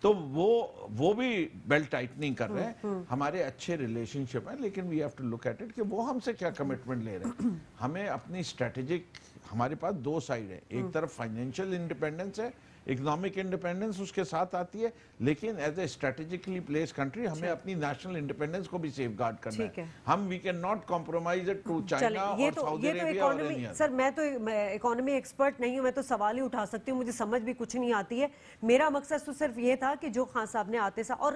تو وہ بھی بیلٹ ٹائٹننگ کر رہے ہیں. ہمارے اچھے ریلیشن شپ ہیں, لیکن we have to look at it کہ وہ ہم سے کیا کمٹمنٹ لے رہے ہیں. ہمیں اپنی اسٹریٹجک, ہمارے پاس 2 سائڈ ہیں, ایک طرف فائنینشیل انڈیپینڈنس ہے, اکنامک انڈیپینڈنس اس کے ساتھ آتی ہے، لیکن as a strategically place country ہمیں اپنی نیشنل انڈیپینڈنس کو بھی سیف گارڈ کرنا ہے. ہم we can not compromise it to China اور سعودی عربیہ اور اینی ادر. سر میں تو اکانومی ایکسپرٹ نہیں ہوں، میں تو سوال ہی اٹھا سکتی ہوں، مجھے سمجھ بھی کچھ نہیں آتی ہے. میرا مقصد تو صرف یہ تھا کہ جو خان صاحب نے آتے اور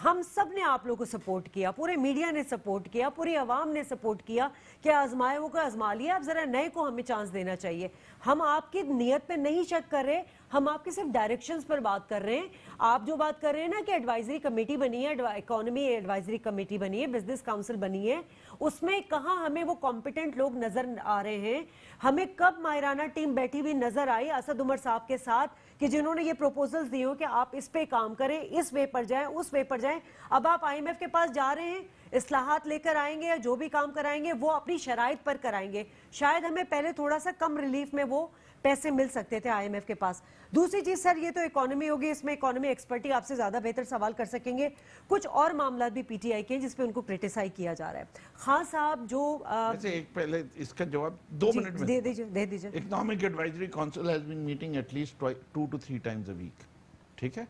ہم سب نے آپ لوگوں کو سپورٹ کیا، پورے میڈیا نے سپورٹ کیا، پوری عوام نے سپورٹ کیا کہ آزمائے وہ کو آزما لیا، اب ذرا نئے کو ہمیں چانس دینا چاہیے. ہم آپ کی نیت پہ نہیں شک کر رہے، ہم آپ کے صرف ڈائریکشنز پر بات کر رہے ہیں. آپ جو بات کر رہے ہیں نا کہ ایڈوائزری کمیٹی بنی ہے، اکانومی ایڈوائزری کمیٹی بنی ہے، بزنس کاؤنسل بنی ہے، اس میں کہاں ہمیں وہ کمپیٹنٹ لوگ نظر آ رہے ہیں؟ ہمیں کب ماہرانہ ٹیم بیٹھی ہوئی نظر آئی اسد عمر صاحب کے ساتھ کہ جنہوں نے یہ پروپوزلز دیے ہو کہ آپ اس پہ کام کریں، اس وے پر جائیں، اس وے پر جائیں. اب آپ آئی ایم ایف کے پاس جا رہے ہیں، اصلاحات لے کر آئیں گے یا جو بھی کام کرائیں گے وہ اپنی شرائط پر کرائیں گے. شاید ہمیں پہلے تھوڑا سا کم ریلیف میں وہ پیسے مل سکتے تھے آئی ایم ایف کے پاس. دوسری چیز سر، یہ تو اکانومی ہوگی، اس میں اکانومی ایکسپرٹی آپ سے زیادہ بہتر سوال کر سکیں گے. کچھ اور معاملات بھی پی ٹی آئی کے ہیں جس پہ ان کو کرٹیسائی کیا جا رہا ہے. خان صاحب جو ایک پہلے اس کا جواب 2 منٹ میں دے دیجیے. Economic advisory council has been meeting at least 2 to 3 times a week. ٹھیک ہے،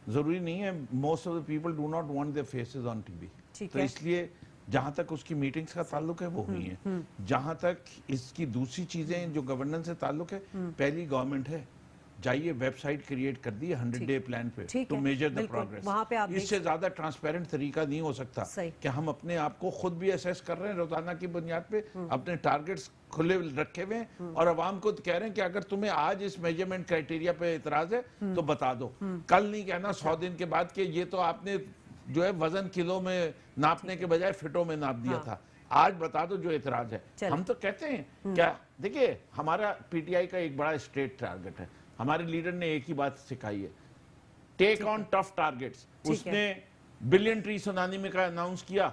ضروری نہیں ہے، most of the people do not want their faces on T V, تو اس لیے جہاں تک اس کی میٹنگز کا تعلق ہے وہ ہوئی ہیں. جہاں تک اس کی دوسری چیزیں جو گورننس سے تعلق ہے، پہلی گورنمنٹ ہے جائیے ویب سائٹ کریٹ کر دی 100 day پلان پہ ٹو میجر دا پروگریس. اس سے زیادہ ٹرانسپیرنٹ طریقہ نہیں ہو سکتا کہ ہم اپنے آپ کو خود بھی اسیس کر رہے ہیں روزانہ کی بنیاد پہ، اپنے ٹارگٹس کھلے رکھے ہوئے ہیں اور عوام کو کہہ رہے ہیں کہ اگر تمہیں آج اس میجرمنٹ کرائٹیریا پہ اعتراض ہے تو بتا دو. کل نہیں کہنا 100 دن کے بعد کہ یہ تو آپ نے جو ہے وزن کلو میں ناپنے کے بجائے فٹوں میں ناپ دیا تھا، آج بتا دو جو اعتراض ہے. ہم تو کہتے ہیں کیا، دیکھیے ہمارا پی ٹی آئی کا ایک بڑا اسٹیٹ ٹارگٹ ہے. ہمارے لیڈر نے ایک ہی بات سکھائی ہے، ٹیک آن ٹف ٹارگٹس. اس نے بلین ٹری سونامی کا اناؤنس کیا،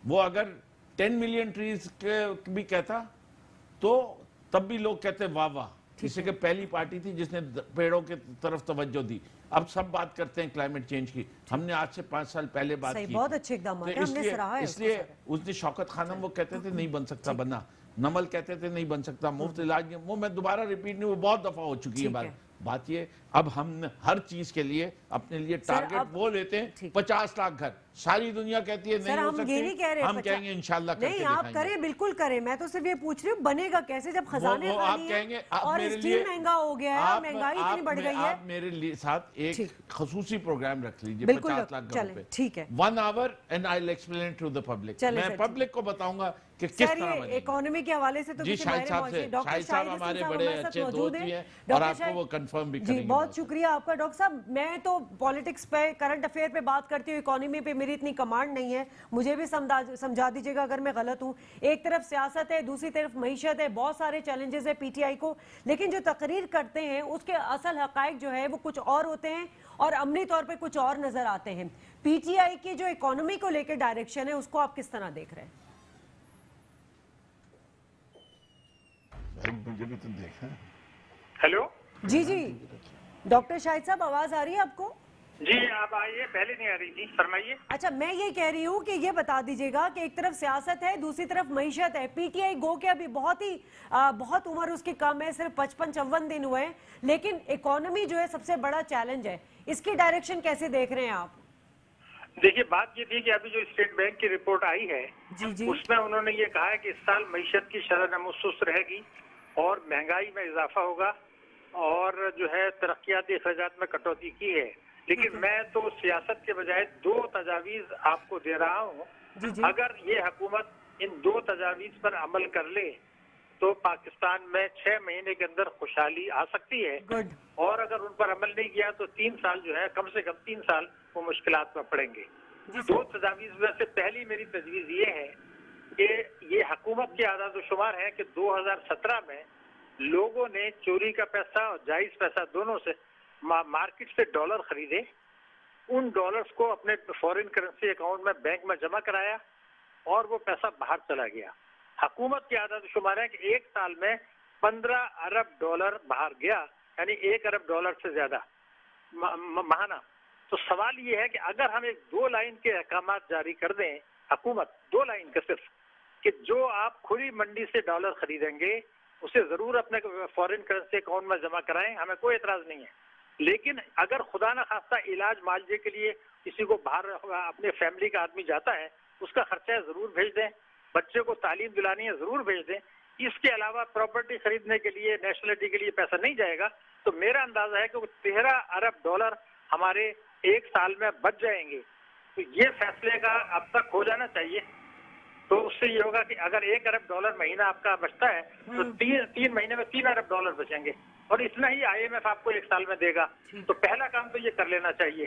وہ اگر 10 ملین ٹریز بھی کہتا تو تب بھی لوگ کہتے واہ واہ، جسے کہ پہلی پارٹی تھی جس نے پیڑوں کی طرف توجہ دی. اب سب بات کرتے ہیں کلائمیٹ چینج کی، ہم نے آج سے 5 سال پہلے بات کی. بہت اچھے اقدامات ہیں، ہم نے سراہا ہے. اس لیے اس نے شوکت خانم وہ کہتے تھے نہیں بن سکتا بنا، نمل کہتے تھے نہیں بن سکتا، مفت علاج، وہ میں دوبارہ ریپیٹ نہیں، وہ بہت دفعہ ہو چکی ہے بات یہ. اب ہم ہر چیز کے لیے اپنے لیے ٹارگٹ وہ لیتے ہیں 50 لاکھ گھر. ساری دنیا کہتی ہے نہیں ہو سکتی، ہم کہیں گے انشاءاللہ کر کے نہیں، آپ کریں، بالکل کریں. میں تو صرف یہ پوچھ رہی ہوں بنے گا کیسے جب خزانے خالی ہیں اور اسٹیل مہنگا ہو گیا ہے، مہنگائی اتنی بڑھ گئی ہے. آپ میرے ساتھ ایک خصوصی پروگرام رکھ لیجئے 50 لاکھ گھروں پہ. ٹھیک ہے، 1 hour and I'll explain it to the public. میں پبلک کو بتاؤں گا کہ کس طرح بنے گا. اکانومی کے حوالے سے تو جی شاہد صاحب ہمارے بڑے اچھے دوست بھی ہیں اور آپ کو وہ کنفرم بھی کریں گے. بہت شکریہ آپ کا ڈاکٹر صاحب. میں تو پالیٹکس پہ، کرنٹ افیئر پہ بات کرتی ہوں، اکانومی پہ میری اتنی کمانڈ نہیں ہے، مجھے بھی سمجھا دیجیے گا اگر میں غلط ہوں. ایک طرف سیاست ہے، دوسری طرف معیشت ہے، بہت سارے چیلنجز ہیں پی ٹی آئی کو، لیکن جو تقریر کرتے ہیں اس کے اصل حقائق جو ہے وہ کچھ اور ہوتے ہیں اور عملی طور پہ کچھ اور نظر آتے ہیں. پی ٹی آئی کی جو اکانومی کو لے کے ڈائریکشن ہے اس کو آپ کس طرح دیکھ رہے ہیں؟ ہیلو جی ڈاکٹر شاہد صاحب، آواز آ رہی ہے آپ کو؟ جی آپ آئیے، پہلے نہیں آ رہی تھی، فرمائیے. اچھا، میں یہ کہہ رہی ہوں کہ یہ بتا دیجیے گا کہ ایک طرف سیاست ہے، دوسری طرف معیشت ہے. پی ٹی آئی گو کہ ابھی بہت عمر اس کی کم ہے، صرف 55-54 دن ہوئے ہیں، لیکن اکانومی جو ہے سب سے بڑا چیلنج ہے. اس کی ڈائریکشن کیسے دیکھ رہے ہیں آپ؟ دیکھیے بات یہ تھی کہ ابھی جو اسٹیٹ بینک کی رپورٹ آئی ہے اس میں انہوں نے یہ کہا ہے کہ اس سال معیشت کی شرح نمو سست رہے گی اور مہنگائی میں اضافہ ہوگا اور جو ہے ترقیاتی اخراجات میں کٹوتی کی ہے. لیکن میں تو سیاست کے بجائے 2 تجاویز آپ کو دے رہا ہوں. اگر یہ حکومت ان 2 تجاویز پر عمل کر لے تو پاکستان میں 6 مہینے کے اندر خوشحالی آ سکتی ہے، اور اگر ان پر عمل نہیں کیا تو 3 سال جو ہے، کم سے کم 3 سال وہ مشکلات میں پڑیں گے. 2 تجاویز میں سے پہلی میری تجویز یہ ہے کہ یہ حکومت کے اعداد و شمار ہیں کہ 2017 میں لوگوں نے چوری کا پیسہ اور جائز پیسہ دونوں سے مارکیٹ سے ڈالر خریدے، ان ڈالرز کو اپنے فورن کرنسی اکاؤنٹ میں بینک میں جمع کرایا اور وہ پیسہ باہر چلا گیا. حکومت کے اعداد و شمار ہے کہ 1 سال میں 15 ارب ڈالر باہر گیا، یعنی 1 ارب ڈالر سے زیادہ ماہانہ. تو سوال یہ ہے کہ اگر ہم ایک 2 لائن کے احکامات جاری کر دیں، حکومت 2 لائن کا صرف، کہ جو آپ کھلی منڈی سے ڈالر خریدیں گے اسے ضرور اپنے فورن کرنسی اکاؤنٹ میں جمع کرائیں، ہمیں کوئی اعتراض نہیں ہے، لیکن اگر خدا نہ خواستہ علاج معالجے کے لیے کسی کو باہر اپنے فیملی کا آدمی جاتا ہے، اس کا خرچہ ضرور بھیج دیں، بچے کو تعلیم دلانی ہے ضرور بھیج دیں، اس کے علاوہ پراپرٹی خریدنے کے لیے، نیشنلٹی کے لیے پیسہ نہیں جائے گا، تو میرا اندازہ ہے کہ وہ 13 ارب ڈالر ہمارے ایک سال میں بچ جائیں گے. تو یہ فیصلے کا اب تک ہو جانا چاہیے. تو اس سے یہ ہوگا کہ اگر 1 ارب ڈالر مہینہ آپ کا بچتا ہے تو تین مہینے میں 3 ارب ڈالر بچیں گے، اور اتنا ہی IMF آپ کو ایک سال میں دے گا. تو پہلا کام تو یہ کر لینا چاہیے.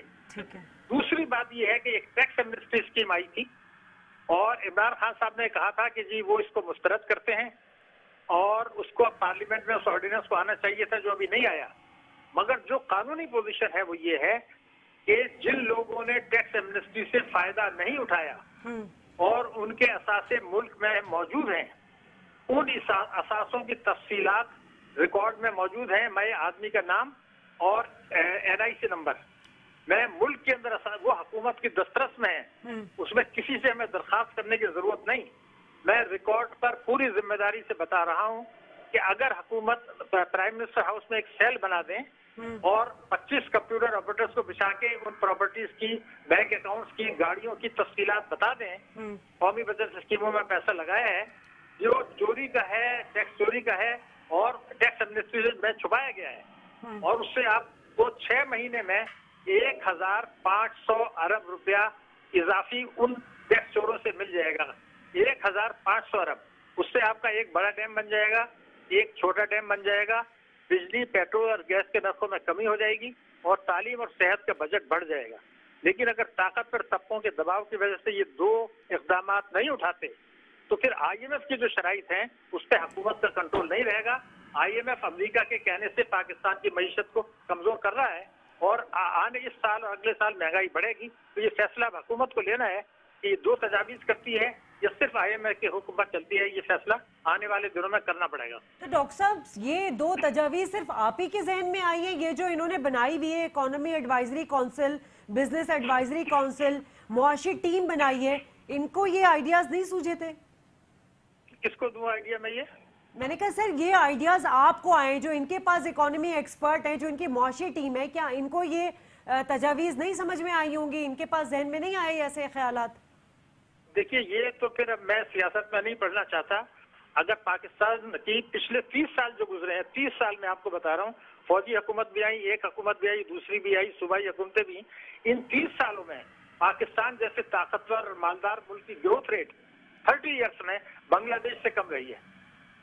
دوسری بات یہ ہے کہ ایک ٹیکس ایمنسٹی اسکیم آئی تھی اور عمران خان صاحب نے کہا تھا کہ جی وہ اس کو مسترد کرتے ہیں اور اس کو پارلیمنٹ میں اس آرڈیننس کو آنا چاہیے تھا، جو ابھی نہیں آیا. مگر جو قانونی پوزیشن ہے وہ یہ ہے کہ جن لوگوں نے ٹیکس ایمنسٹی سے فائدہ نہیں اٹھایا اور ان کے اثاثے ملک میں موجود ہیں، ان اثاثوں کی تفصیلات ریکارڈ میں موجود ہیں، میں آدمی کا نام اور NIC نمبر، میں ملک کے اندر وہ حکومت کی دسترس میں ہے، اس میں کسی سے ہمیں درخواست کرنے کی ضرورت نہیں. میں ریکارڈ پر پوری ذمہ داری سے بتا رہا ہوں کہ اگر حکومت پرائم منسٹر ہاؤس میں ایک سیل بنا دیں اور 25 کمپیوٹر آپریٹرز کو بچا کے ان پراپرٹیز کی، بینک اکاؤنٹس کی، گاڑیوں کی تفصیلات بتا دیں، قومی بچت اسکیموں میں پیسہ لگایا ہے، جو چوری کا ہے، ٹیکس چوری کا ہے اور ٹیکس ایڈمنسٹریشن میں چھپایا گیا ہے، اور اس سے آپ کو 6 مہینے میں 1500 ارب روپیہ اضافی ان ٹیکس چوروں سے مل جائے گا. 1500 ارب، اس سے آپ کا ایک بڑا ڈیم بن جائے گا، ایک چھوٹا ڈیم بن جائے گا، بجلی، پیٹرول اور گیس کے نرخوں میں کمی ہو جائے گی اور تعلیم اور صحت کا بجٹ بڑھ جائے گا. لیکن اگر طاقتور طبقوں کے دباؤ کی وجہ سے یہ 2 اقدامات نہیں اٹھاتے تو پھر IMF کی جو شرائط ہیں اس پہ حکومت کا کنٹرول نہیں رہے گا. IMF امریکہ کے کہنے سے پاکستان کی معیشت کو کمزور کر رہا ہے اور آنے اس سال اور اگلے سال مہنگائی بڑھے گی. تو یہ فیصلہ اب حکومت کو لینا ہے کہ یہ 2 تجاویز کرتی ہے یا صرف IMF کے حکم پر چلتی ہے. یہ فیصلہ آنے والے دنوں میں کرنا پڑے گا. تو ڈاکٹر صاحب یہ 2 تجاویز صرف آپ ہی کے ذہن میں آئی ہے؟ یہ جو انہوں نے بنائی ہوئی ہے economy advisory council, business advisory council, معاشی ٹیم بنائی ہے، ان کو یہ آئیڈیاز نہیں سوجے تھے؟ کس کو دوں آئیڈیا میں؟ میں نے کہا سر یہ آئیڈیاز آپ کو آئے جو ان کے پاس اکانومی ایکسپرٹ ہیں، جو ان کی معاشی ٹیم ہے، کیا ان کو یہ تجاویز نہیں سمجھ میں آئی ہوں گی؟ ان کے پاس ذہن میں نہیں آئے ایسے خیالات؟ دیکھیے یہ تو پھر اب میں سیاست میں نہیں پڑھنا چاہتا. اگر پاکستان کی پچھلے 30 سال جو گزرے ہیں، 30 سال میں آپ کو بتا رہا ہوں، فوجی حکومت بھی آئی، ایک حکومت بھی آئی، دوسری بھی آئی، صوبائی حکومتیں بھی، ان 30 سالوں میں پاکستان جیسے طاقتور اور مالدار ملک کی گروتھ ریٹ 30 ایئرس میں بنگلہ دیش سے کم رہی ہے.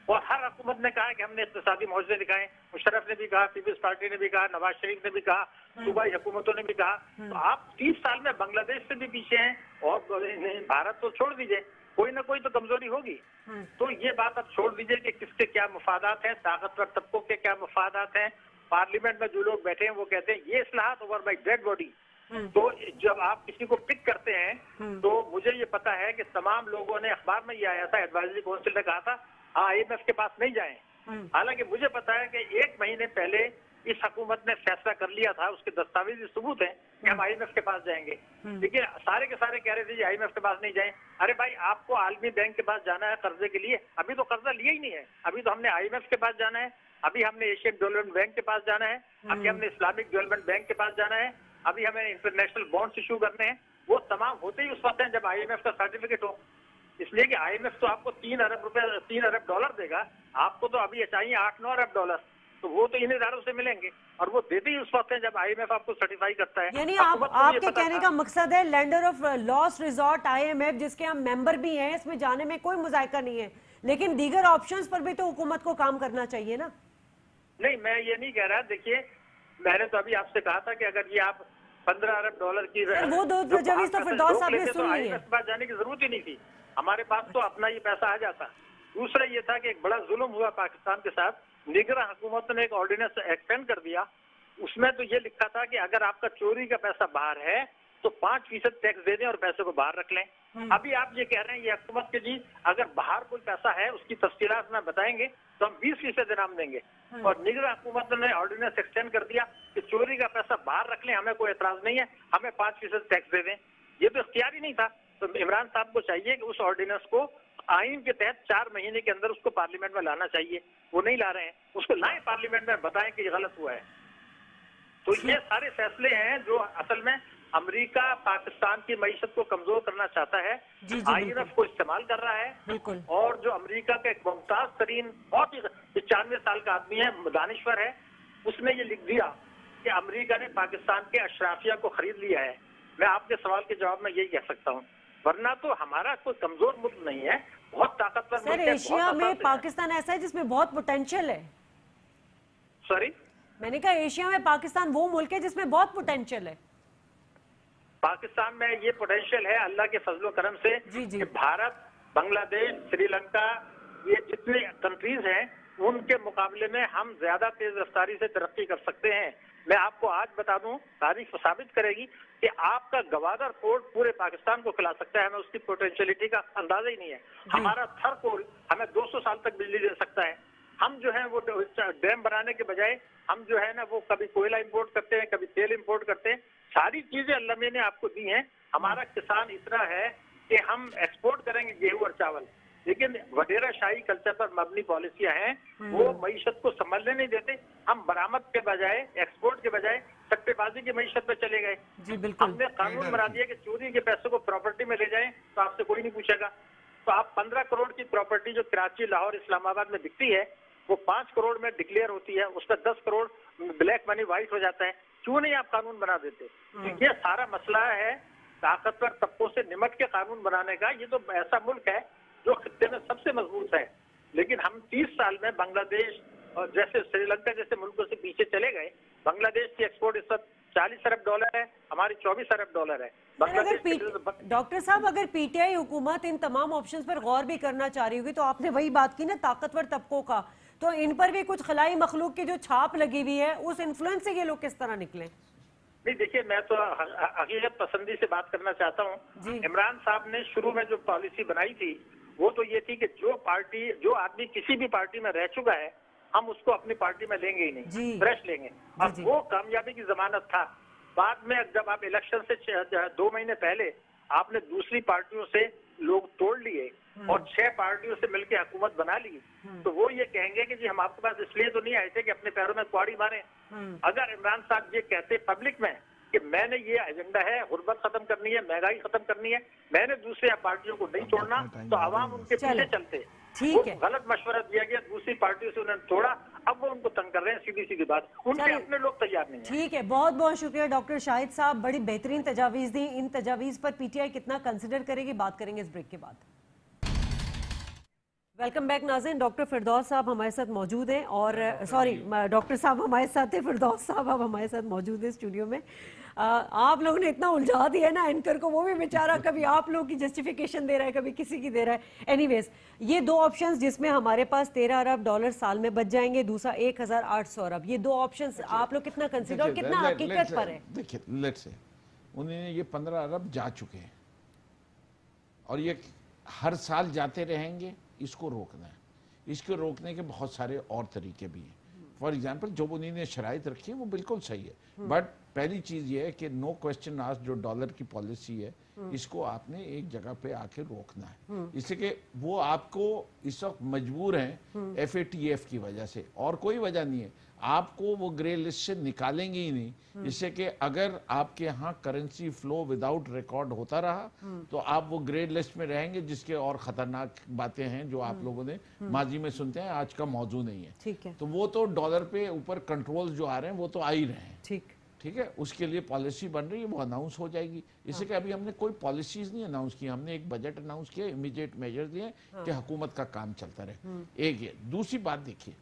اور ہر حکومت نے کہا کہ ہم نے اقتصادی معجزے دکھائے. مشرف نے بھی کہا، پیپلز پارٹی نے بھی کہا، نواز شریف نے بھی کہا، صوبائی حکومتوں نے بھی کہا. تو آپ 30 سال میں بنگلہ دیش سے بھی پیچھے ہیں اور بھارت تو چھوڑ دیجئے، کوئی نہ کوئی تو کمزوری ہوگی. تو یہ بات اب چھوڑ دیجئے کہ کس کے کیا مفادات ہیں، طاقتور طبقوں کے کیا مفادات ہیں. پارلیمنٹ میں جو لوگ بیٹھے ہیں وہ کہتے ہیں یہ اصلاحات اوور بائی ڈیڈ باڈی. تو جب آپ کسی کو پک کرتے ہیں تو مجھے یہ پتا ہے کہ تمام لوگوں نے، اخبار میں یہ آیا تھا، ایڈوائزری کونسل نے کہا تھا IMF کے پاس نہیں جائیں. حالانکہ مجھے پتا ہے کہ 1 مہینے پہلے اس حکومت نے فیصلہ کر لیا تھا، اس کے دستاویزی ثبوت ہیں کہ ہم IMF کے پاس جائیں گے. لیکن سارے کے سارے کہہ رہے تھے IMF کے پاس نہیں جائیں. ارے بھائی آپ کو عالمی بینک کے پاس جانا ہے قرضے کے لیے، ابھی تو قرضہ لیا ہی نہیں ہے. ابھی تو ہم نے IMF کے پاس جانا ہے، ابھی ہم نے ایشین ڈیولپمنٹ بینک کے پاس جانا ہے، ابھی ہم نے اسلامک ڈیولپمنٹ بینک کے پاس جانا ہے، ابھی ہمیں انٹرنیشنل بانڈس ایشو کرنے ہیں. وہ تمام ہوتے ہی اس وقت ہیں جب IMF کا سرٹیفکیٹ ہو. اس لیے کہ IMF تو آپ کو 3 ارب ڈالر دے گا، آپ کو تو ابھی چاہیے 8-9 ارب ڈالر. تو وہ تو ان اداروں سے ملیں گے اور وہ دیتے ہی اس وقت ہیں جب IMF آپ کو سرٹیفائی کرتا ہے. یعنی آپ کے کہنے کا مقصد ہے lander of last resort IMF جس کے ہم ممبر بھی ہیں، اس میں جانے میں کوئی مذائقہ نہیں ہے، لیکن دیگر آپشنز پر بھی تو حکومت کو کام کرنا چاہیے نا؟ نہیں، میں یہ نہیں کہہ رہا. دیکھیے میں نے تو ابھی آپ سے کہا تھا کہ اگر یہ آپ 15 ارب ڈالر کی وہ 2 تجاویز تو فردوس صاحب نے سن لی ہے. IMF کے پاس جانے کی ضرورت ہی نہیں تھی، ہمارے پاس تو اپنا یہ پیسہ آ جاتا. دوسرا یہ تھا کہ ایک بڑا ظلم ہوا پاکستان کے ساتھ. نگراں حکومت نے ایک آرڈیننس ایکسٹینڈ کر دیا. اس میں تو یہ لکھا تھا کہ اگر آپ کا چوری کا پیسہ باہر ہے تو 5% ٹیکس دے دیں اور پیسے کو باہر رکھ لیں. ابھی آپ یہ کہہ رہے ہیں یہ حکومت کے جی اگر باہر کوئی پیسہ ہے اس کی تفصیلات میں بتائیں گے تو ہم 20% انعام دیں گے. اور نگراں حکومت نے آرڈیننس ایکسٹینڈ کر دیا کہ چوری کا پیسہ باہر رکھ لیں، ہمیں کوئی اعتراض نہیں ہے، ہمیں 5% ٹیکس دے دیں. یہ تو اختیار ہی نہیں تھا. تو عمران صاحب کو چاہیے کہ اس آرڈیننس کو آئین کے تحت 4 مہینے کے اندر اس کو پارلیمنٹ میں لانا چاہیے. وہ نہیں لا رہے ہیں، اس کو لائیں پارلیمنٹ میں، بتائیں کہ یہ غلط ہوا ہے. तो ये सारे फैसले हैं जो असल में अमेरिका पाकिस्तान की मईशत को कमजोर करना चाहता है, IMF को इस्तेमाल कर रहा है, और जो अमेरिका का एक मुमताज तरीन बहुत ही 95 साल का आदमी है, दानिश्वर है, उसने ये लिख दिया कि अमेरिका ने पाकिस्तान के अशराफिया को खरीद लिया है। मैं आपके सवाल के जवाब में यही कह सकता हूँ, वरना तो हमारा कोई कमजोर मुल्क नहीं है, बहुत ताकतवर मुल्क है। एशिया में पाकिस्तान ऐसा है जिसमें बहुत पोटेंशियल है। सॉरी, मैंने कहा एशिया में पाकिस्तान वो मुल्क है जिसमें बहुत पोटेंशियल है। पाकिस्तान में ये पोटेंशियल है अल्लाह के फजलो करम से कि भारत, बांग्लादेश, श्रीलंका, ये जितने कंट्रीज हैं उनके मुकाबले में हम ज्यादा तेज रफ्तारी से तरक्की कर सकते हैं। मैं आपको आज बता दूं, तारीख साबित करेगी कि आपका गवादर पोर्ट पूरे पाकिस्तान को खिला सकता है, हमें उसकी पोटेंशियलिटी का अंदाजा ही नहीं है। हमारा थर पोर्ट हमें 200 साल तक बिजली दे सकता है। हम जो है वो डैम बनाने के बजाय हम जो है ना वो कभी कोयला इंपोर्ट करते हैं, कभी तेल इंपोर्ट करते हैं। सारी चीजें अल्लाह ने आपको दी हैं। हमारा किसान इतना है कि हम एक्सपोर्ट करेंगे गेहूं और चावल, लेकिन वडेरा शाही कल्चर पर मबनी पॉलिसियां हैं, वो मईशत को संभलने नहीं देते। हम बरामद के बजाय, एक्सपोर्ट के बजाय सट्टेबाजी की मईशत पे चले गए। जी बिल्कुल। हमने कानून बना दिया कि चोरी के पैसों को प्रॉपर्टी में ले जाएं तो आपसे कोई नहीं पूछेगा। तो आप 15 करोड़ की प्रॉपर्टी जो कराची, लाहौर, इस्लामाबाद में बिकती है वो 5 करोड़ में डिक्लेयर होती है, उसका 10 करोड़ ब्लैक मनी व्हाइट हो जाता है। क्यों नहीं आप कानून बना देते? तो ये सारा मसला है ताकतवर तबकों से निमट के कानून बनाने का। ये तो ऐसा मुल्क है जो खित्ते में सबसे मजबूत है, लेकिन हम 30 साल में बांग्लादेश और जैसे श्रीलंका जैसे मुल्कों से पीछे चले गए। बांग्लादेश की एक्सपोर्ट इस वक्त $40 अरब है, हमारी $24 अरब है। डॉक्टर साहब, अगर पीटीआई हुकूमत इन तमाम ऑप्शन पर गौर भी करना चाह रही होगी, तो आपने वही बात की ना ताकतवर तबकों का, तो इन पर भी कुछ खलाई मखलूक की जो छाप लगी हुई है, उस इन्फ्लुएंस से ये लोग किस तरह निकले? नहीं देखिए, मैं तो हकीकत पसंदी से बात करना चाहता हूँ। इमरान साहब ने शुरू में जो पॉलिसी बनाई थी वो तो ये थी कि जो आदमी किसी भी पार्टी में रह चुका है हम उसको अपनी पार्टी में लेंगे ही नहीं, फ्रेश लेंगे। अब वो कामयाबी की जमानत था। बाद में जब आप इलेक्शन से 2 महीने पहले आपने दूसरी पार्टियों से लोग तोड़ लिए और 6 पार्टियों से मिलकर हुकूमत बना ली, तो वो ये कहेंगे कि जी हम आपके पास इसलिए तो नहीं आए थे कि अपने पैरों में कुआड़ी मारे। अगर इमरान साहब ये कहते पब्लिक में कि मैंने ये एजेंडा है, गुर्बत खत्म करनी है, महंगाई खत्म करनी है, मैंने दूसरे पार्टियों को नहीं छोड़ना, तो आवाम उनके पीछे चलते। ठीक है, गलत मशवरा दिया गया, दूसरी पार्टियों से उन्होंने तोड़ा, अब वो उनको तंग कर रहे हैं। सीधी सीधी बात, उनके अपने लोग तैयार नहीं है। ठीक है, बहुत बहुत शुक्रिया डॉक्टर शाहिद साहब, बड़ी बेहतरीन तजावीज दी। इन तजावीज पर पीटीआई कितना कंसिडर करेगी, बात करेंगे इस ब्रेक के बाद। वेलकम बैक नाज़रीन। डॉक्टर फिरदौस साहब हमारे साथ मौजूद हैं, और सॉरी डॉक्टर साहब हमारे साथ थे, फिरदौस साहब अब हमारे साथ मौजूद हैं स्टूडियो में। आप लोगों ने इतना उलझा दिया ना एंकर को, वो भी बेचारा कभी आप लोगों की जस्टिफिकेशन दे रहा है, कभी किसी की दे रहा है। एनीवेज, ये 2 ऑप्शंस जिसमें हमारे पास $13 अरब साल में बच जाएंगे, दूसरा 1800 अरब, ये 2 ऑप्शंस आप लोग कितना कंसिडर, कितना हकीकत पर है? देखिए, लेट्स से उन्हें ये 15 अरब जा चुके हैं और ये हर साल जाते रहेंगे। इसको रोकना है। इसको रोकने के बहुत सारे और तरीके भी हैं। फॉर एग्जाम्पल, जो उन्होंने शराइत रखी है वो बिल्कुल सही है, बट पहली चीज ये है कि नो क्वेश्चन आस्क्ड जो डॉलर की पॉलिसी है, इसको आपने एक जगह पे आके रोकना है। इसलिए कि वो आपको इस वक्त मजबूर हैं FATF की वजह से, और कोई वजह नहीं है। आपको वो ग्रे लिस्ट से निकालेंगे ही नहीं। इससे कि अगर आपके यहाँ करेंसी फ्लो विदाउट रिकॉर्ड होता रहा तो आप वो ग्रे लिस्ट में रहेंगे, जिसके और खतरनाक बातें हैं जो आप लोगों ने माजी में सुनते हैं, आज का मौजू नहीं है। ठीक है, तो वो तो डॉलर पे ऊपर कंट्रोल जो आ रहे हैं वो तो आ ही रहे हैं। ठीक है, उसके लिए पॉलिसी बन रही है, वो अनाउंस हो जाएगी। इससे कि अभी हमने कोई पॉलिसीज नहीं अनाउंस की, हमने एक बजट अनाउंस किया, इमीडिएट मेजर दिए कि हुकूमत का काम चलता रहे। एक ये। दूसरी बात देखिए,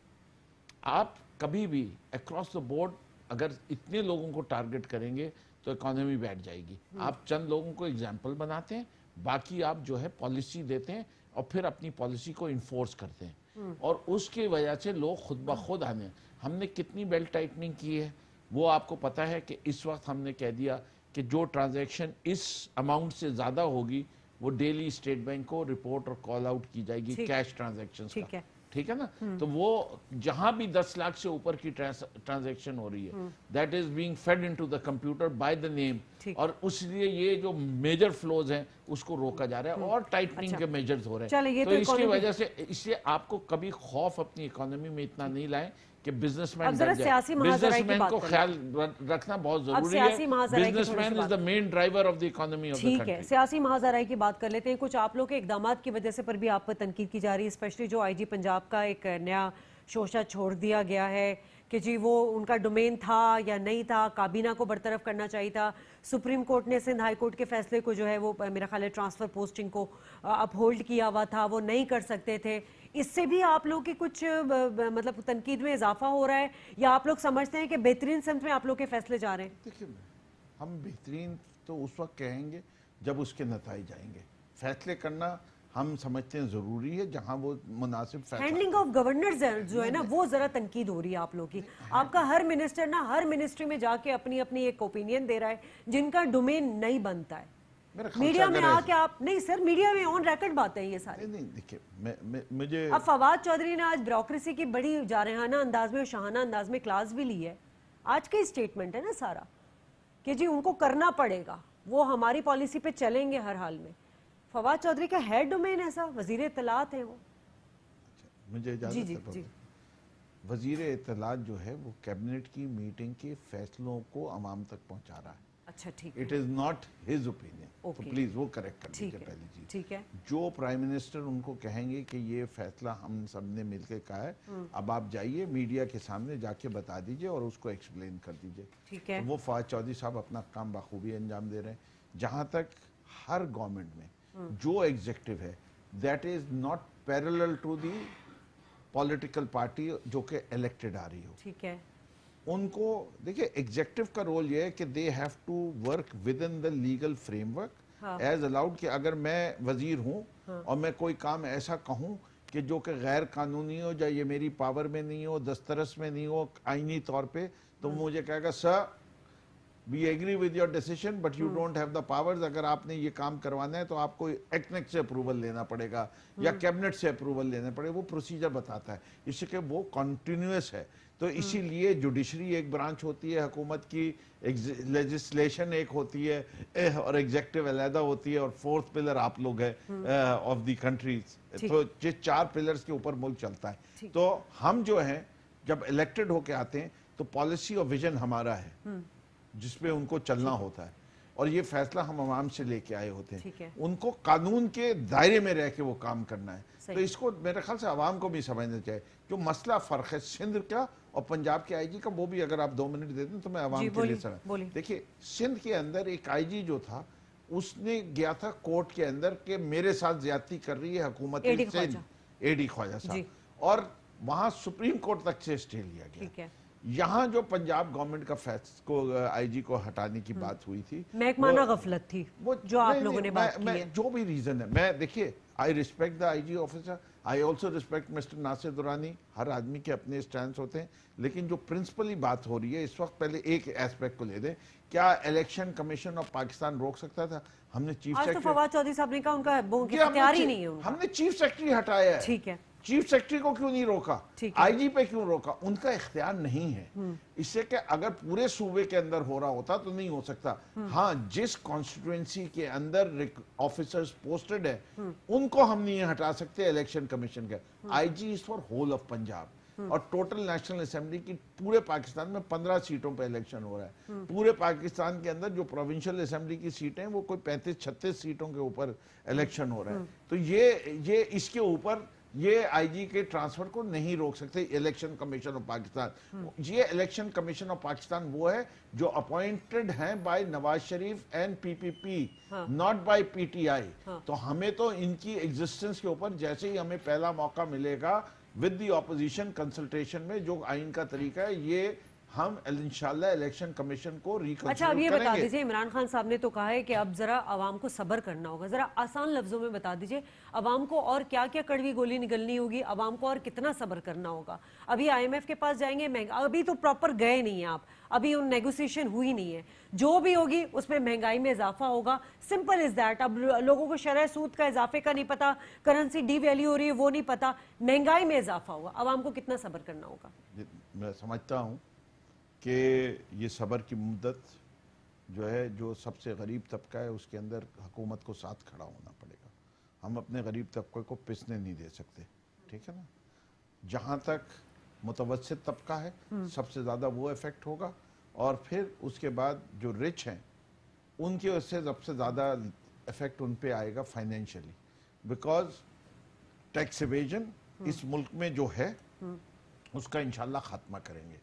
आप कभी भी अक्रॉस द बोर्ड अगर इतने लोगों को टारगेट करेंगे तो इकोनॉमी बैठ जाएगी। आप चंद लोगों को एग्जाम्पल बनाते हैं, बाकी आप जो है पॉलिसी देते हैं और फिर अपनी पॉलिसी को इन्फोर्स करते हैं, और उसकी वजह से लोग खुद ब खुद आने। हमने कितनी बेल्ट टाइटनिंग की है वो आपको पता है कि इस वक्त हमने कह दिया कि जो ट्रांजैक्शन इस अमाउंट से ज़्यादा होगी वो डेली स्टेट बैंक को रिपोर्ट और कॉल आउट की जाएगी कैश ट्रांजैक्शंस का। ठीक है ना? तो वो जहां भी 10 लाख से ऊपर की ट्रांजैक्शन हो रही है, that is being fade into the computer by the name, और उसलिए ये जो मेजर फ्लोज हैं उसको रोका जा रहा है और टाइटनिंग के मेजर्स हो रहे हैं। तो इसकी वजह से इससे आपको कभी खौफ अपनी इकोनॉमी में इतना नहीं लाएं कि बिजनेसमैन अब जरा सियासी महाजराई की बिजनेसमैन बात को करें। ख्याल रखना बहुत जरूरी सियासी है। महाजराई की थोड़ी सी बिजनेसमैन इज बात the main driver of the economy of the ठीक है, कंट्री। सियासी महाजराई की बात कर लेते हैं। कुछ आप लोग के इकदामात की वजह से पर भी आप पर तनकीद की जा रही है, स्पेशली जो आईजी पंजाब का एक नया शोशा छोड़ दिया गया है कि जी वो उनका डोमेन था या नहीं था, काबीना को बरतरफ करना चाहिए था। सुप्रीम कोर्ट ने सिंध हाई कोर्ट के फैसले को जो है वो मेरा ख्याल है ट्रांसफर पोस्टिंग को अपहोल्ड किया हुआ था, वो नहीं कर सकते थे। इससे भी आप लोग की कुछ मतलब तनकीद में इजाफा हो रहा है, या आप लोग समझते हैं कि बेहतरीन सिमत में आप लोग के फैसले जा रहे हैं? देखिए, हम बेहतरीन तो उस वक्त कहेंगे जब उसके नताइज आएंगे। फैसले करना हम समझते हैं जरूरी है जहां वो मुनासिब फैसला। हैंडलिंग ऑफ गवर्नर्स जो है ना, वो जरा तनकीद हो रही है आप लोग की। आपका हर मिनिस्टर ना हर मिनिस्ट्री में जाके अपनी अपनी एक ओपिनियन दे रहा है जिनका डोमेन नहीं बनता है। मीडिया में आके आप नहीं सर, मीडिया में ऑन रिकॉर्ड बातें हैं ये सारी। नहीं देखिए, मुझे अब फवाद चौधरी ने आज ब्यूरोक्रेसी की बड़ी जारहाना अंदाज में और शाहाना अंदाज में क्लास भी ली है। आज का स्टेटमेंट है ना सारा कि जी उनको करना पड़ेगा, वो हमारी पॉलिसी पे चलेंगे हर हाल में। फवाद चौधरी का हेड डोमेन ऐसा, वजीर इत्तलात है वो। मुझे इजाजत जी जी है। जी वजीर इत्तलात जो है वो कैबिनेट की मीटिंग के फैसलों को अवाम तक पहुंचा रहा है। अच्छा ठीक है, it is not his opinion, तो Okay. प्लीज वो करेक्ट कर ठीक दीजिए है, पहली चीज। ठीक है। जो प्राइम मिनिस्टर उनको कहेंगे कि ये फैसला हम सब ने मिलकर कहा है, अब आप जाइए मीडिया के सामने जाके बता दीजिए और उसको एक्सप्लेन कर दीजिए। ठीक है। तो वो फवाद चौधरी साहब अपना काम बखूबी अंजाम दे रहे हैं। जहां तक हर गवर्नमेंट में जो एग्जीक्यूटिव है that is not parallel to the political party जो कि इलेक्टेड आ रही हो। ठीक है। उनको देखिए, एग्जेक्टिव का रोल ये है कि they have to work within the legal framework as allowed कि अगर मैं वजीर हूं और मैं कोई काम ऐसा कहूं कि जो कि गैर कानूनी हो, या ये मेरी पावर में नहीं हो, दस्तरस में नहीं हो आईनी तौर पे, तो मुझे कहेगा sir we agree with your decision but you don't have the powers. अगर आपने ये काम करवाना है तो आपको एक्नेक से अप्रूवल लेना पड़ेगा या कैबिनेट से अप्रूवल लेना पड़ेगा। वो प्रोसीजर बताता है, इससे वो कॉन्टिन्यूस है। तो इसीलिए जुडिशरी एक ब्रांच होती है हुकूमत की, लेजिस्लेशन एक होती है और एग्जेक्टिव अलहदा होती है, और फोर्थ पिलर आप लोग है ऑफ द कंट्रीज। तो ये चार पिलर्स के ऊपर मुल्क चलता है। तो हम जो हैं जब इलेक्टेड होके आते हैं तो पॉलिसी और विजन हमारा है जिसपे उनको चलना होता है, और ये फैसला हम आवाम से लेके आए होते हैं। उनको कानून के दायरे में रह के वो काम करना है। तो इसको मेरे ख्याल से आवाम को भी समझना चाहिए। जो मसला फर्क है सिंध का और पंजाब के आईजी का, वो भी अगर आप 2 मिनट दे दें तो मैं आवाम के लिए समझ। देखिए, सिंध के अंदर एक आईजी जो था उसने गया था कोर्ट के अंदर कि मेरे साथ ज्यादती कर रही है हुकूमत सिंध, एडी ख्वाजा साहब, और वहां सुप्रीम कोर्ट तक से स्टे लिया गया। यहाँ जो पंजाब गवर्नमेंट का फैसला को आईजी को हटाने की बात हुई थी, महकमाना गफलत थी वो जो आप लोगों ने बात की है। जो भी रीजन है, मैं देखिए I respect the IG officer, I also respect mister Nasir Durrani. हर आदमी के अपने स्टैंड होते हैं, लेकिन जो प्रिंसिपली बात हो रही है इस वक्त, पहले एक एस्पेक्ट को ले दें। क्या इलेक्शन कमीशन ऑफ पाकिस्तान रोक सकता था? हमने चीफ सेक्रेटरी, आज तो फवाद चौधरी साहब ने कहा उनका इख्तियार ही नहीं है। हमने चीफ सेक्रेटरी हटाया है। ठीक है, चीफ सेक्रेटरी को क्यों नहीं रोका, आईजी पे क्यों रोका? उनका इख्तियार नहीं है। इससे कि अगर पूरे सूबे के अंदर हो रहा होता तो नहीं हो सकता। हाँ, जिस कॉन्स्टिट्यूएंसी के अंदर ऑफिसर्स पोस्टेड है उनको हम नहीं हटा सकते इलेक्शन कमीशन के। IG is for whole of Punjab, और टोटल नेशनल असेंबली की पूरे पाकिस्तान में 15 सीटों पे इलेक्शन हो रहा है। पूरे पाकिस्तान के अंदर जो प्रोविंशियल असेंबली की सीटें हैं वो कोई 35-36 सीटों के ऊपर इलेक्शन हो रहा है। तो ये इसके ऊपर ये आईजी के ट्रांसफर को नहीं रोक सकते इलेक्शन कमीशन ऑफ पाकिस्तान। ये इलेक्शन कमीशन ऑफ पाकिस्तान वो है जो अपॉइंटेड हैं by Nawaz Sharif and PPP, not by PTI. तो हमें तो इनकी एग्जिस्टेंस के ऊपर जैसे ही हमें पहला मौका मिलेगा विद द ऑपोजिशन कंसल्टेशन में, जो आइन का तरीका है, ये हम इंशाल्लाह इलेक्शन कमीशन को रिकंसिडर अच्छा, अब ये बता दीजिए, इमरान खान साहब ने तो कहा है कि अब जरा आवाम को सब्र करना होगा। जरा आसान लफ्जों में बता दीजिए आवाम को और क्या क्या कड़वी गोली निगलनी होगी, आवाम को और कितना सब्र करना होगा। अभी IMF के पास जाएंगे, अभी तो प्रॉपर गए नहीं है आप, अभी उन नेगोशिएशन हुई नहीं है। जो भी होगी उसमें महंगाई में इजाफा होगा, सिंपल इज दैट। अब लोगों को शरह सूद का इजाफे का नहीं पता, करेंसी डीवैल्यू हो रही है वो नहीं पता, महंगाई में इजाफा होगा। आवाम को कितना सब्र करना होगा? मैं समझता हूँ कि ये सब्र की मुद्दत जो है, जो सबसे गरीब तबका है उसके अंदर हुकूमत को साथ खड़ा होना पड़ेगा। हम अपने गरीब तबके को पिसने नहीं दे सकते, ठीक है ना। जहाँ तक मुतवस्सित तबका है, सबसे ज़्यादा वो इफेक्ट होगा, और फिर उसके बाद जो रिच हैं उनकी वजह से सबसे ज़्यादा इफेक्ट उन पे आएगा फाइनेंशियली, बिकॉज टैक्स इवेजन इस मुल्क में जो है उसका इंशाल्लाह खात्मा करेंगे,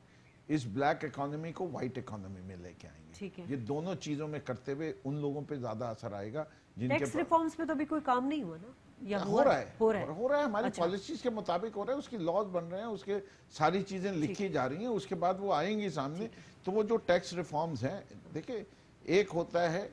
इस ब्लैक इकोनॉमी को वाइट इकोनॉमी में लेके आएंगे। ये दोनों चीज़ों में करते हुए उन लोगों पे ज़्यादा असर आएगा जिनके टैक्स रिफॉर्म्स पे तो अभी कोई काम नहीं हुआ ना, या हो रहा है हमारी पॉलिसीज के मुताबिक हो रहा है, उसकी लॉज बन रहे हैं, उसके सारी चीजें लिखी जा रही हैं, उसके बाद वो आएंगी सामने। तो वो जो टैक्स रिफॉर्म्स हैं, देखिए एक होता है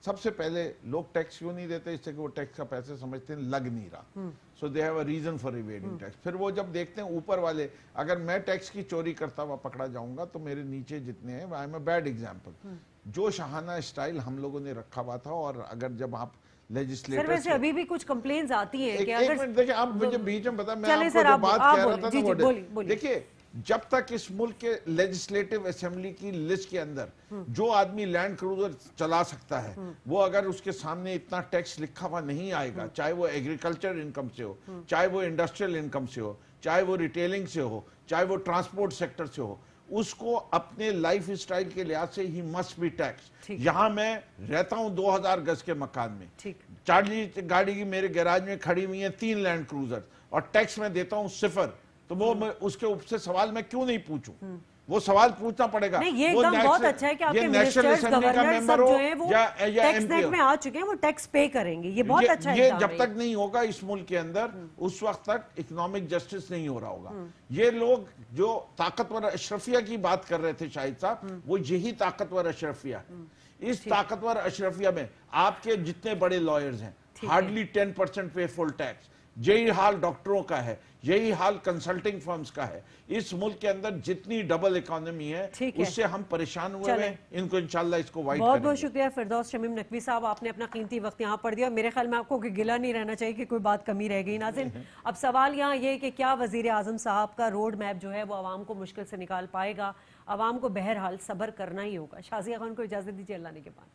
सबसे पहले लोग टैक्स क्यों नहीं देते, इससे कि वो टैक्स का पैसे समझते हैं लग नहीं रहा, so they have a reason for evading tax. फिर वो जब देखते हैं ऊपर वाले, अगर मैं टैक्स की चोरी करता हुआ पकड़ा जाऊंगा तो मेरे नीचे जितने हैं, I am a bad example, जो शाहाना स्टाइल हम लोगों ने रखा हुआ था। और अगर जब आप सर वैसे अभी भी कुछ कंप्लेंट्स आती हैं कि एक मिनट देखिए, आप मुझे बीच में बता, मैं आपको जो बात कह रहा था ना वो देखिए, जब तक इस मुल्क के लेजिस्लेटिव असेंबली की लिस्ट के अंदर जो आदमी लैंड क्रूजर चला सकता है, वो अगर उसके सामने इतना टैक्स लिखा हुआ नहीं आएगा, चाहे वो एग्रीकल्चर इनकम से हो, चाहे वो इंडस्ट्रियल इनकम से हो, चाहे वो रिटेलिंग से हो, चाहे वो ट्रांसपोर्ट सेक्टर से हो, उसको अपने लाइफ स्टाइल के लिहाज से ही मस्ट बी टैक्स। यहां मैं रहता हूं 2000 गज के मकान में, चार्ली गाड़ी की मेरे गैराज में खड़ी हुई है 3 लैंड क्रूजर, और टैक्स में देता हूं 0, तो वो मैं उसके उससे सवाल मैं क्यों नहीं पूछूं? वो सवाल पूछना पड़ेगा। नहीं, ये एकदम बहुत अच्छा है कि आपके मिनिस्टर्स, गवर्नर सब जो है वो टैक्स नेट में आ चुके हैं, वो टैक्स पे करेंगे, ये बहुत अच्छा है। ये जब तक नहीं होगा इस मुल्क के अंदर, उस वक्त तक इकोनॉमिक जस्टिस नहीं हो रहा होगा। ये लोग जो ताकतवर अशरफिया की बात कर रहे थे शाहिद साहब, वो यही ताकतवर अशरफिया है। इस ताकतवर अशरफिया में आपके जितने बड़े लॉयर्स हैं, हार्डली 10% पे फुल टैक्स। यही हाल डॉक्टरों का है, यही हाल कंसल्टिंग फर्म्स का है। इस मुल्क के अंदर जितनी डबल इकोनॉमी है, उससे हम परेशान हुए हैं। इनको इंशाल्लाह इसको वाइट बहुत बहुत शुक्रिया फिरदौस शमीम नकवी साहब, आपने अपना कीमती वक्त यहाँ पर दिया। मेरे ख्याल में आपको गिला नहीं रहना चाहिए कि कोई बात कमी रह गई। नाज़रीन, अब सवाल यहाँ ये कि क्या वजीर आजम साहब का रोड मैप जो है वो आवाम को मुश्किल से निकाल पाएगा? आवाम को बहरहाल सब्र करना ही होगा। शाज़िया खान को इजाज़त दीजिए, अल्लाह ने के बाद।